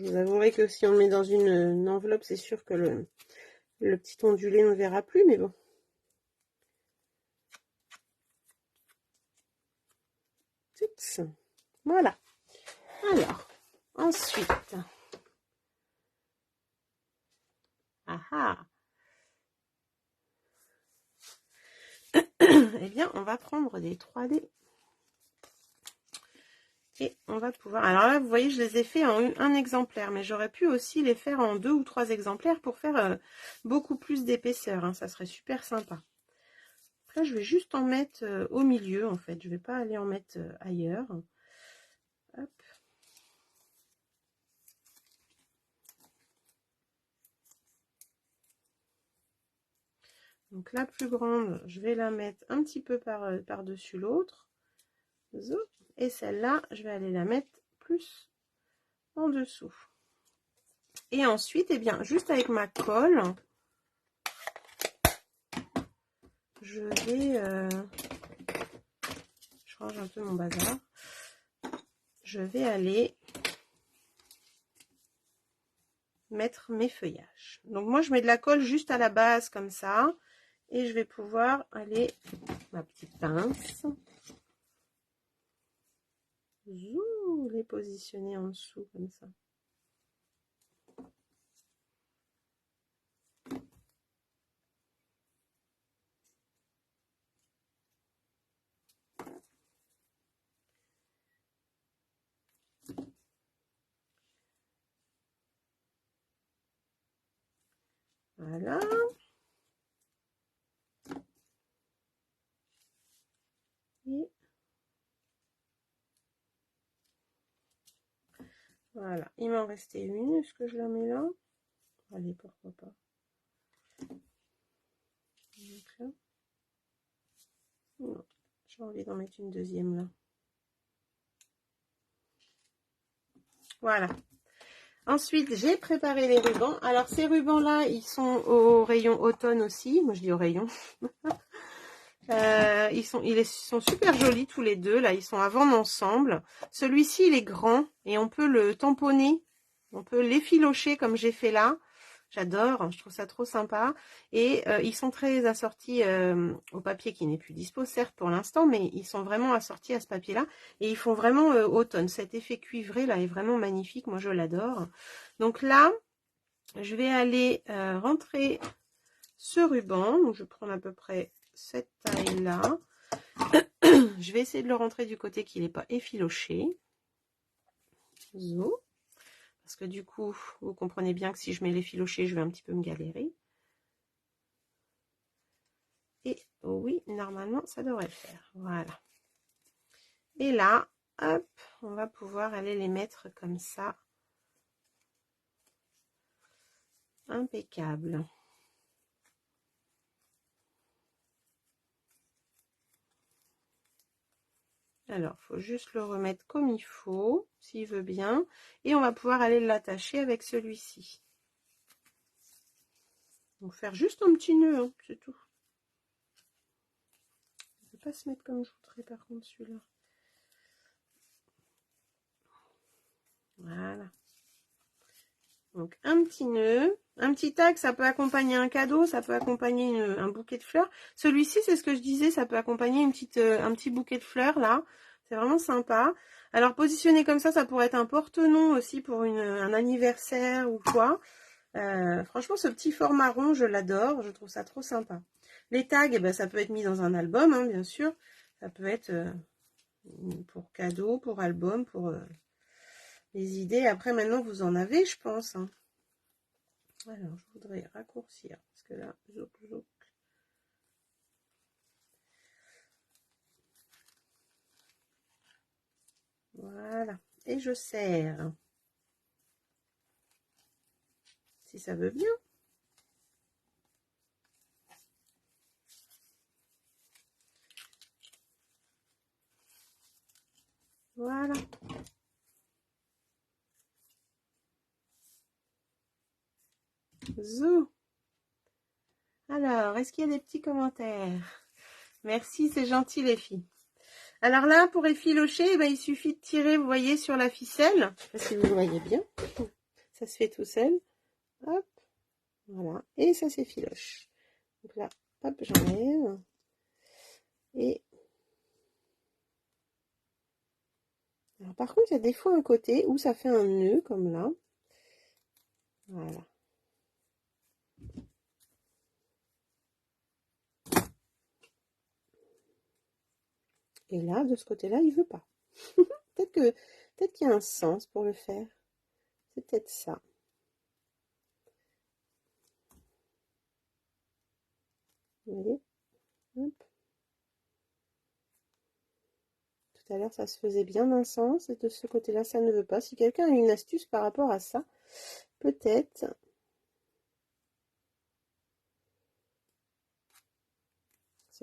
Je vous avouerai que si on le met dans une enveloppe, c'est sûr que le petit ondulé ne verra plus, mais bon. Voilà. Alors, ensuite. Eh bien, on va prendre des 3D. Et on va pouvoir... Alors là, vous voyez, je les ai fait en un exemplaire, mais j'aurais pu aussi les faire en 2 ou 3 exemplaires pour faire beaucoup plus d'épaisseur. Hein, ça serait super sympa. Après, je vais juste en mettre au milieu, en fait. Je ne vais pas aller en mettre ailleurs. Hop. Donc la plus grande, je vais la mettre un petit peu par-dessus l'autre. Et celle-là, je vais aller la mettre plus en dessous. Et ensuite, eh bien, juste avec ma colle, je vais... je range un peu mon bazar. Je vais aller mettre mes feuillages. Donc moi, je mets de la colle juste à la base, comme ça. Et je vais pouvoir aller, ma petite pince, les positionner en dessous, comme ça. Voilà. Et voilà. Il m'en restait une. Est-ce que je la mets là? Allez, pourquoi pas. Donc là. Non, j'ai envie d'en mettre une deuxième là. Voilà. Ensuite, j'ai préparé les rubans. Alors, ces rubans-là, ils sont au rayon automne aussi. Moi, je dis au rayon. Ils sont super jolis tous les deux. Là, ils sont à vendre ensemble. Celui-ci, il est grand et on peut le tamponner. On peut l'effilocher comme j'ai fait là. J'adore, je trouve ça trop sympa. Et ils sont très assortis au papier qui n'est plus dispo, certes pour l'instant, mais ils sont vraiment assortis à ce papier-là. Et ils font vraiment automne. Cet effet cuivré là est vraiment magnifique. Moi, je l'adore. Donc là, je vais aller rentrer ce ruban. Donc, je prends à peu près cette taille-là. Je vais essayer de le rentrer du côté qui n'est pas effiloché. Zo. Parce que du coup, vous comprenez bien que si je mets l'effiloché, je vais un petit peu me galérer. Et oui, normalement, ça devrait le faire. Voilà. Et là, hop, on va pouvoir aller les mettre comme ça. Impeccable. Alors, il faut juste le remettre comme il faut, s'il veut bien. Et on va pouvoir aller l'attacher avec celui-ci. Donc, faire juste un petit nœud, hein, c'est tout. Il ne peut pas se mettre comme je voudrais, par contre, celui-là. Voilà. Donc, un petit nœud. Un petit tag, ça peut accompagner un cadeau, ça peut accompagner un bouquet de fleurs. Celui-ci, c'est ce que je disais, ça peut accompagner un petit bouquet de fleurs, là. C'est vraiment sympa. Alors, positionné comme ça pourrait être un porte-nom aussi pour un anniversaire ou quoi. Franchement, ce petit format rond, je l'adore. Je trouve ça trop sympa. Les tags, eh ben, ça peut être mis dans un album, hein, bien sûr. Ça peut être pour cadeau, pour album, pour les idées. Après, maintenant, vous en avez, je pense. Hein. Alors, je voudrais raccourcir. Parce que là, zouk, zouk. Voilà. Et je serre. Si ça veut bien. Voilà. Zou. Alors, est-ce qu'il y a des petits commentaires? Merci, c'est gentil les filles. Alors là, pour effilocher, eh ben, il suffit de tirer, vous voyez, sur la ficelle. Je sais pas si vous voyez bien. ça se fait tout seul. Hop, voilà. Et ça s'effiloche. Donc là, hop, j'enlève. Et alors, par contre, il y a des fois un côté où ça fait un nœud, comme là. Voilà. Et là, de ce côté-là, il veut pas. Peut-être qu'il y a un sens pour le faire. C'est peut-être ça. Vous voyez? Hop. Tout à l'heure, ça se faisait bien d'un sens, et de ce côté-là, ça ne veut pas. Si quelqu'un a une astuce par rapport à ça, peut-être.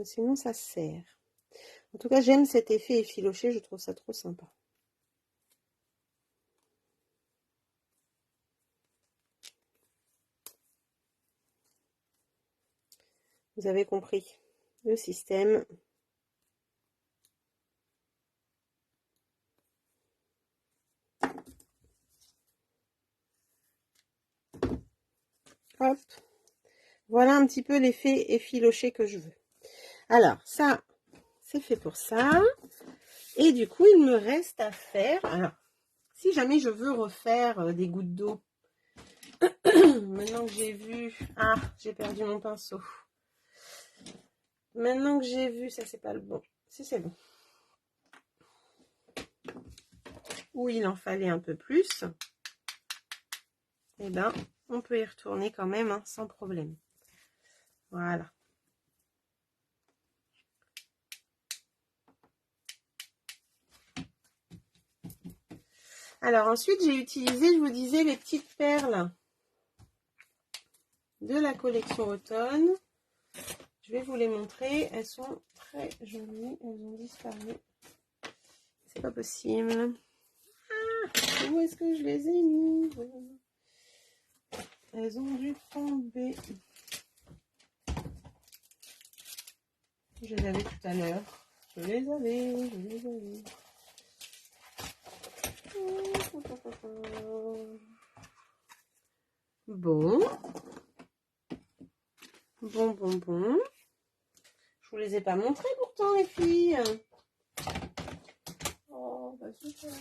Sinon, ça sert. En tout cas, j'aime cet effet effiloché, je trouve ça trop sympa. Vous avez compris le système. Hop. Voilà un petit peu l'effet effiloché que je veux. Alors, ça, c'est fait pour ça. Et du coup, il me reste à faire... Alors, si jamais je veux refaire des gouttes d'eau, maintenant que j'ai vu... Ah, j'ai perdu mon pinceau. Maintenant que j'ai vu... Ça, c'est pas le bon. Si, c'est bon. Où il en fallait un peu plus. Eh ben, on peut y retourner quand même, hein, sans problème. Voilà. Alors ensuite, j'ai utilisé, je vous disais, les petites perles de la collection automne. Je vais vous les montrer. Elles sont très jolies. Elles ont disparu. C'est pas possible. Ah, où est-ce que je les ai mis? Elles ont dû tomber. Je les avais tout à l'heure. Je les avais. Bon. Bon. Je vous les ai pas montrés pourtant, les filles. Oh, bah super.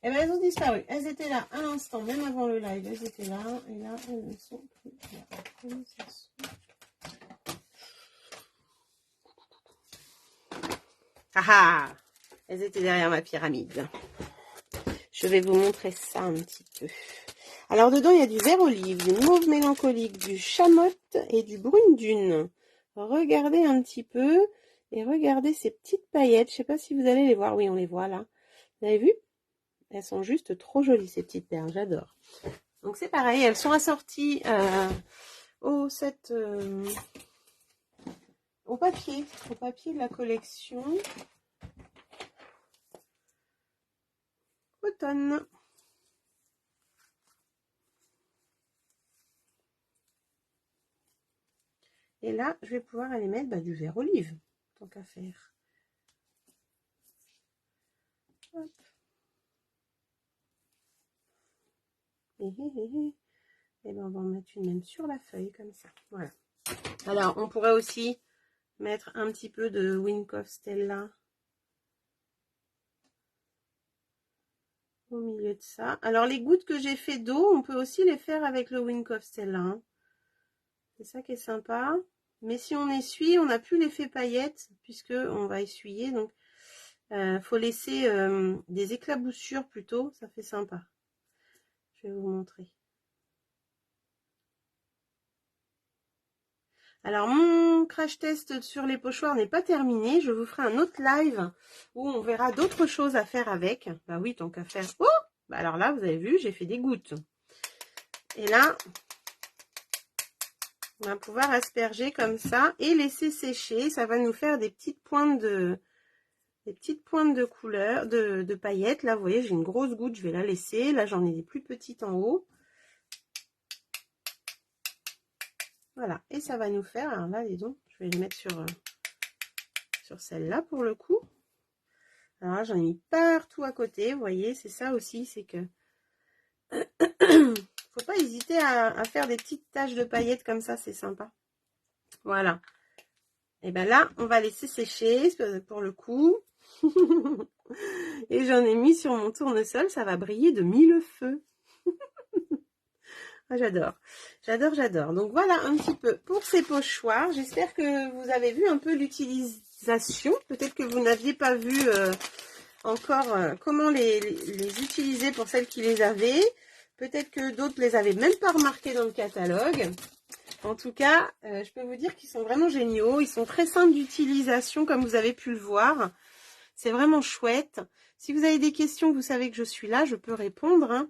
Eh ben, elles ont disparu. Elles étaient là à l'instant, même avant le live. Elles étaient là. Et là, elles ne sont plus là. Comment ça se fait? Ah ah! Elles étaient derrière ma pyramide. Je vais vous montrer ça un petit peu. Alors, dedans, il y a du vert olive, du mauve mélancolique, du chamotte et du brune dune. Regardez un petit peu. Et regardez ces petites paillettes. Je ne sais pas si vous allez les voir. Oui, on les voit là. Vous avez vu? Elles sont juste trop jolies, ces petites perles. J'adore. Donc, c'est pareil. Elles sont assorties au papier de la collection automne. Et là, je vais pouvoir aller mettre du vert olive, tant qu'à faire. Hop. Et ben on va en mettre une même sur la feuille, comme ça. Voilà. Alors, on pourrait aussi mettre un petit peu de Wink of Stella au milieu de ça. Alors, les gouttes que j'ai fait d'eau, on peut aussi les faire avec le Wink of Stella. Hein. C'est ça qui est sympa. Mais si on essuie, on n'a plus l'effet paillette, puisque on va essuyer. Donc, faut laisser des éclaboussures plutôt. Ça fait sympa. Je vais vous montrer. Alors, mon crash test sur les pochoirs n'est pas terminé. Je vous ferai un autre live où on verra d'autres choses à faire avec. Bah oui, tant qu'à faire. Oh! Bah alors là, vous avez vu, j'ai fait des gouttes. Et là, on va pouvoir asperger comme ça et laisser sécher. Ça va nous faire des petites pointes de couleur, de paillettes. Là, vous voyez, j'ai une grosse goutte, je vais la laisser. Là, j'en ai des plus petites en haut. Voilà, et ça va nous faire, alors là, dis donc, je vais le mettre sur celle-là pour le coup. Alors là, j'en ai mis partout à côté, vous voyez, c'est ça aussi, c'est que faut pas hésiter à faire des petites taches de paillettes comme ça, c'est sympa. Voilà. Et ben là, on va laisser sécher pour le coup. Et j'en ai mis sur mon tournesol, ça va briller de mille feux. Ah, j'adore, j'adore, j'adore. Donc voilà un petit peu pour ces pochoirs. J'espère que vous avez vu un peu l'utilisation. Peut-être que vous n'aviez pas vu encore comment les utiliser pour celles qui les avaient. Peut-être que d'autres les avaient même pas remarqués dans le catalogue. En tout cas, je peux vous dire qu'ils sont vraiment géniaux. Ils sont très simples d'utilisation comme vous avez pu le voir. C'est vraiment chouette. Si vous avez des questions, vous savez que je suis là, je peux répondre. Hein.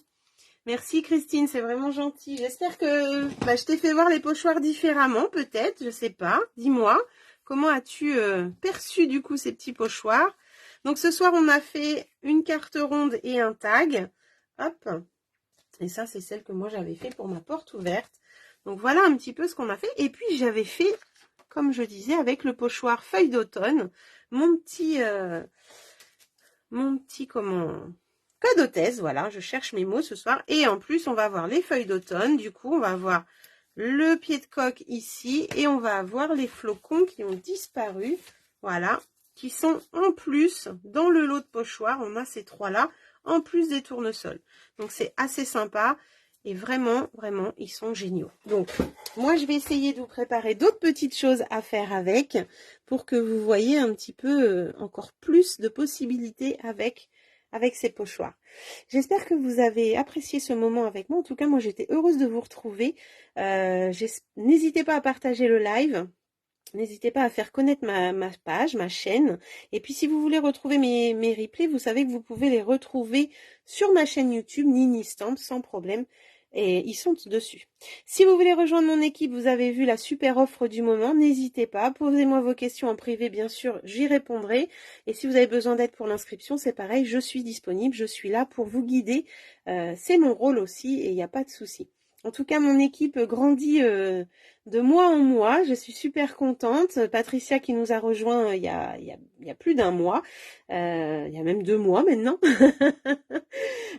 Merci Christine, c'est vraiment gentil. J'espère que je t'ai fait voir les pochoirs différemment, peut-être, je sais pas. Dis-moi, comment as-tu perçu du coup ces petits pochoirs? Donc ce soir, on a fait une carte ronde et un tag. Hop. Et ça, c'est celle que moi j'avais fait pour ma porte ouverte. Donc voilà un petit peu ce qu'on a fait. Et puis j'avais fait, comme je disais, avec le pochoir feuille d'automne, mon petit comment... cadeauthèse, voilà, je cherche mes mots ce soir. Et en plus, on va avoir les feuilles d'automne. Du coup, on va avoir le pied de coque ici. Et on va avoir les flocons qui ont disparu. Voilà, qui sont en plus dans le lot de pochoirs. On a ces trois-là, en plus des tournesols. Donc, c'est assez sympa. Et vraiment, vraiment, ils sont géniaux. Donc, moi, je vais essayer de vous préparer d'autres petites choses à faire avec pour que vous voyez un petit peu encore plus de possibilités avec ces pochoirs. J'espère que vous avez apprécié ce moment avec moi. En tout cas, moi, j'étais heureuse de vous retrouver. N'hésitez pas à partager le live. N'hésitez pas à faire connaître ma page, ma chaîne. Et puis, si vous voulez retrouver mes replays, vous savez que vous pouvez les retrouver sur ma chaîne YouTube, Nini Stamp, sans problème. Et ils sont dessus. Si vous voulez rejoindre mon équipe, vous avez vu la super offre du moment, n'hésitez pas. Posez-moi vos questions en privé, bien sûr, j'y répondrai. Et si vous avez besoin d'aide pour l'inscription, c'est pareil, je suis disponible, je suis là pour vous guider. C'est mon rôle aussi et il n'y a pas de souci. En tout cas, mon équipe grandit de mois en mois. Je suis super contente. Patricia qui nous a rejoint il y a plus d'un mois. Il y a même 2 mois maintenant.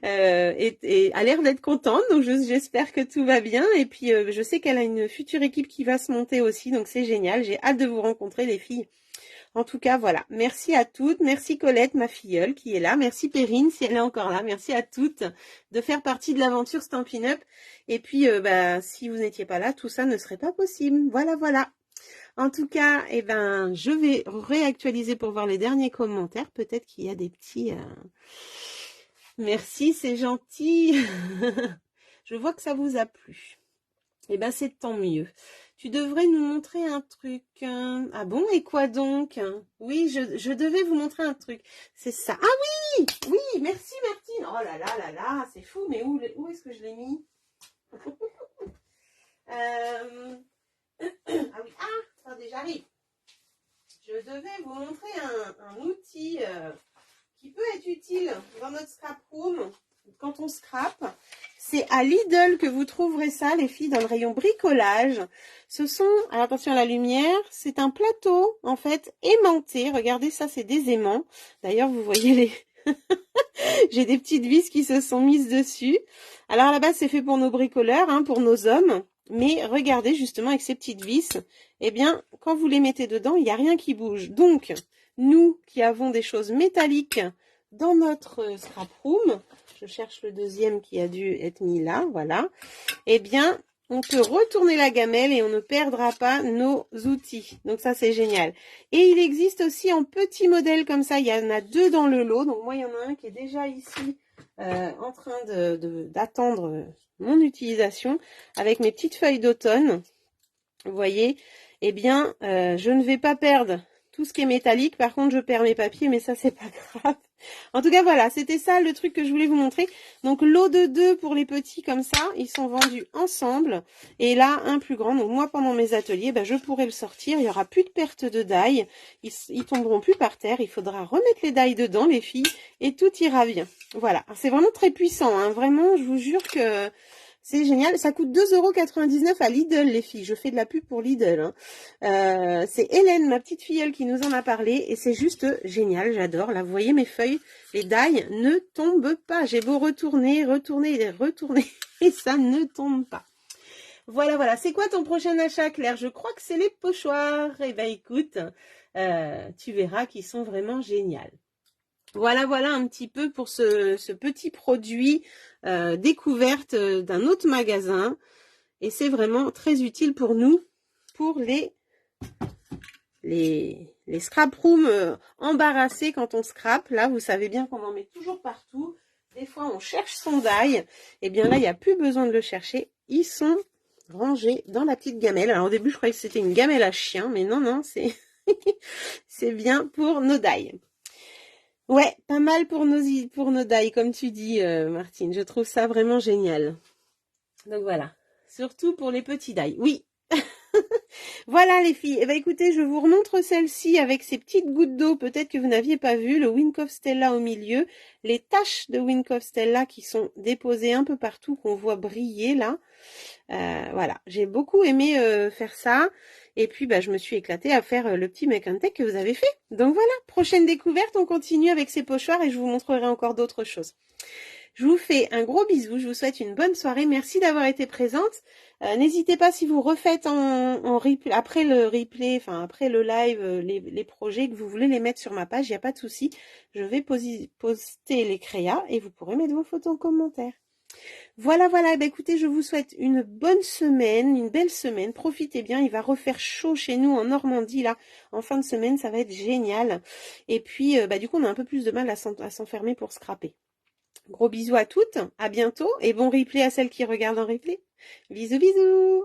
Et a l'air d'être contente. Donc, j'espère que tout va bien. Et puis, je sais qu'elle a une future équipe qui va se monter aussi. Donc, c'est génial. J'ai hâte de vous rencontrer, les filles. En tout cas, voilà. Merci à toutes. Merci Colette, ma filleule, qui est là. Merci Perrine, si elle est encore là. Merci à toutes de faire partie de l'aventure Stampin' Up. Et puis, si vous n'étiez pas là, tout ça ne serait pas possible. Voilà, voilà. En tout cas, je vais réactualiser pour voir les derniers commentaires. Peut-être qu'il y a des petits... Merci, c'est gentil. Je vois que ça vous a plu. C'est tant mieux. Tu devrais nous montrer un truc. Ah bon, et quoi donc? Oui, je devais vous montrer un truc. C'est ça. Ah oui, oui, merci Martine. Oh là là là là, c'est fou, mais où est-ce que je l'ai mis? Ah oui, attendez, j'arrive. Je devais vous montrer un outil qui peut être utile dans notre scrap room quand on scrape. C'est à Lidl que vous trouverez ça, les filles, dans le rayon bricolage. Ce sont, alors attention à la lumière, c'est un plateau, en fait, aimanté. Regardez ça, c'est des aimants. D'ailleurs, vous voyez les... J'ai des petites vis qui se sont mises dessus. Alors, à la base, c'est fait pour nos bricoleurs, hein, pour nos hommes. Mais regardez, justement, avec ces petites vis, quand vous les mettez dedans, il n'y a rien qui bouge. Donc, nous qui avons des choses métalliques dans notre scrap room, je cherche le deuxième qui a dû être mis là, voilà. On peut retourner la gamelle et on ne perdra pas nos outils. Donc ça, c'est génial. Et il existe aussi en petits modèles comme ça. Il y en a 2 dans le lot. Donc moi, il y en a un qui est déjà ici en train d'attendre mon utilisation avec mes petites feuilles d'automne. Vous voyez, je ne vais pas perdre tout ce qui est métallique. Par contre, je perds mes papiers, mais ça, c'est pas grave. En tout cas, voilà, c'était ça le truc que je voulais vous montrer. Donc, lot de 2 pour les petits comme ça, ils sont vendus ensemble. Et là, un plus grand. Donc, moi, pendant mes ateliers, je pourrai le sortir. Il n'y aura plus de perte de die. Ils tomberont plus par terre. Il faudra remettre les die dedans, les filles, et tout ira bien. Voilà, c'est vraiment très puissant. Hein. Vraiment, je vous jure que C'est génial. Ça coûte 2,99 € à Lidl, les filles. Je fais de la pub pour Lidl. Hein. C'est Hélène, ma petite filleule, qui nous en a parlé. Et c'est juste génial. J'adore. Là, vous voyez mes feuilles. Les die ne tombent pas. J'ai beau retourner, retourner et retourner. Et ça ne tombe pas. Voilà, voilà. C'est quoi ton prochain achat, Claire? Je crois que c'est les pochoirs. Eh ben, écoute, tu verras qu'ils sont vraiment géniaux. Voilà, voilà un petit peu pour ce petit produit découverte d'un autre magasin. Et c'est vraiment très utile pour nous, pour les scrap rooms embarrassés quand on scrape. Là, vous savez bien qu'on en met toujours partout. Des fois, on cherche son die. Et bien là, il n'y a plus besoin de le chercher. Ils sont rangés dans la petite gamelle. Alors au début, je croyais que c'était une gamelle à chien. Mais non, non, c'est c'est bien pour nos die. Ouais, pas mal pour nos die, comme tu dis, Martine. Je trouve ça vraiment génial. Donc voilà. Surtout pour les petits die. Oui. Voilà les filles. Eh ben écoutez, je vous remontre celle-ci avec ces petites gouttes d'eau, peut-être que vous n'aviez pas vu, le Wink of Stella au milieu, les taches de Wink of Stella qui sont déposées un peu partout, qu'on voit briller là. Voilà, j'ai beaucoup aimé faire ça. Et puis, bah, je me suis éclatée à faire le petit make and take que vous avez fait. Donc voilà, prochaine découverte, on continue avec ces pochoirs et je vous montrerai encore d'autres choses. Je vous fais un gros bisou, je vous souhaite une bonne soirée. Merci d'avoir été présente. N'hésitez pas si vous refaites en replay, après le replay, enfin après le live, les projets que vous voulez les mettre sur ma page, il n'y a pas de souci. Je vais poster les créas et vous pourrez mettre vos photos en commentaire. Voilà, voilà, bah écoutez, je vous souhaite une bonne semaine, une belle semaine, profitez bien, il va refaire chaud chez nous en Normandie, là, en fin de semaine, ça va être génial. Et puis, bah du coup, on a un peu plus de mal à s'enfermer pour scraper. Gros bisous à toutes, à bientôt, et bon replay à celles qui regardent en replay. Bisous, bisous!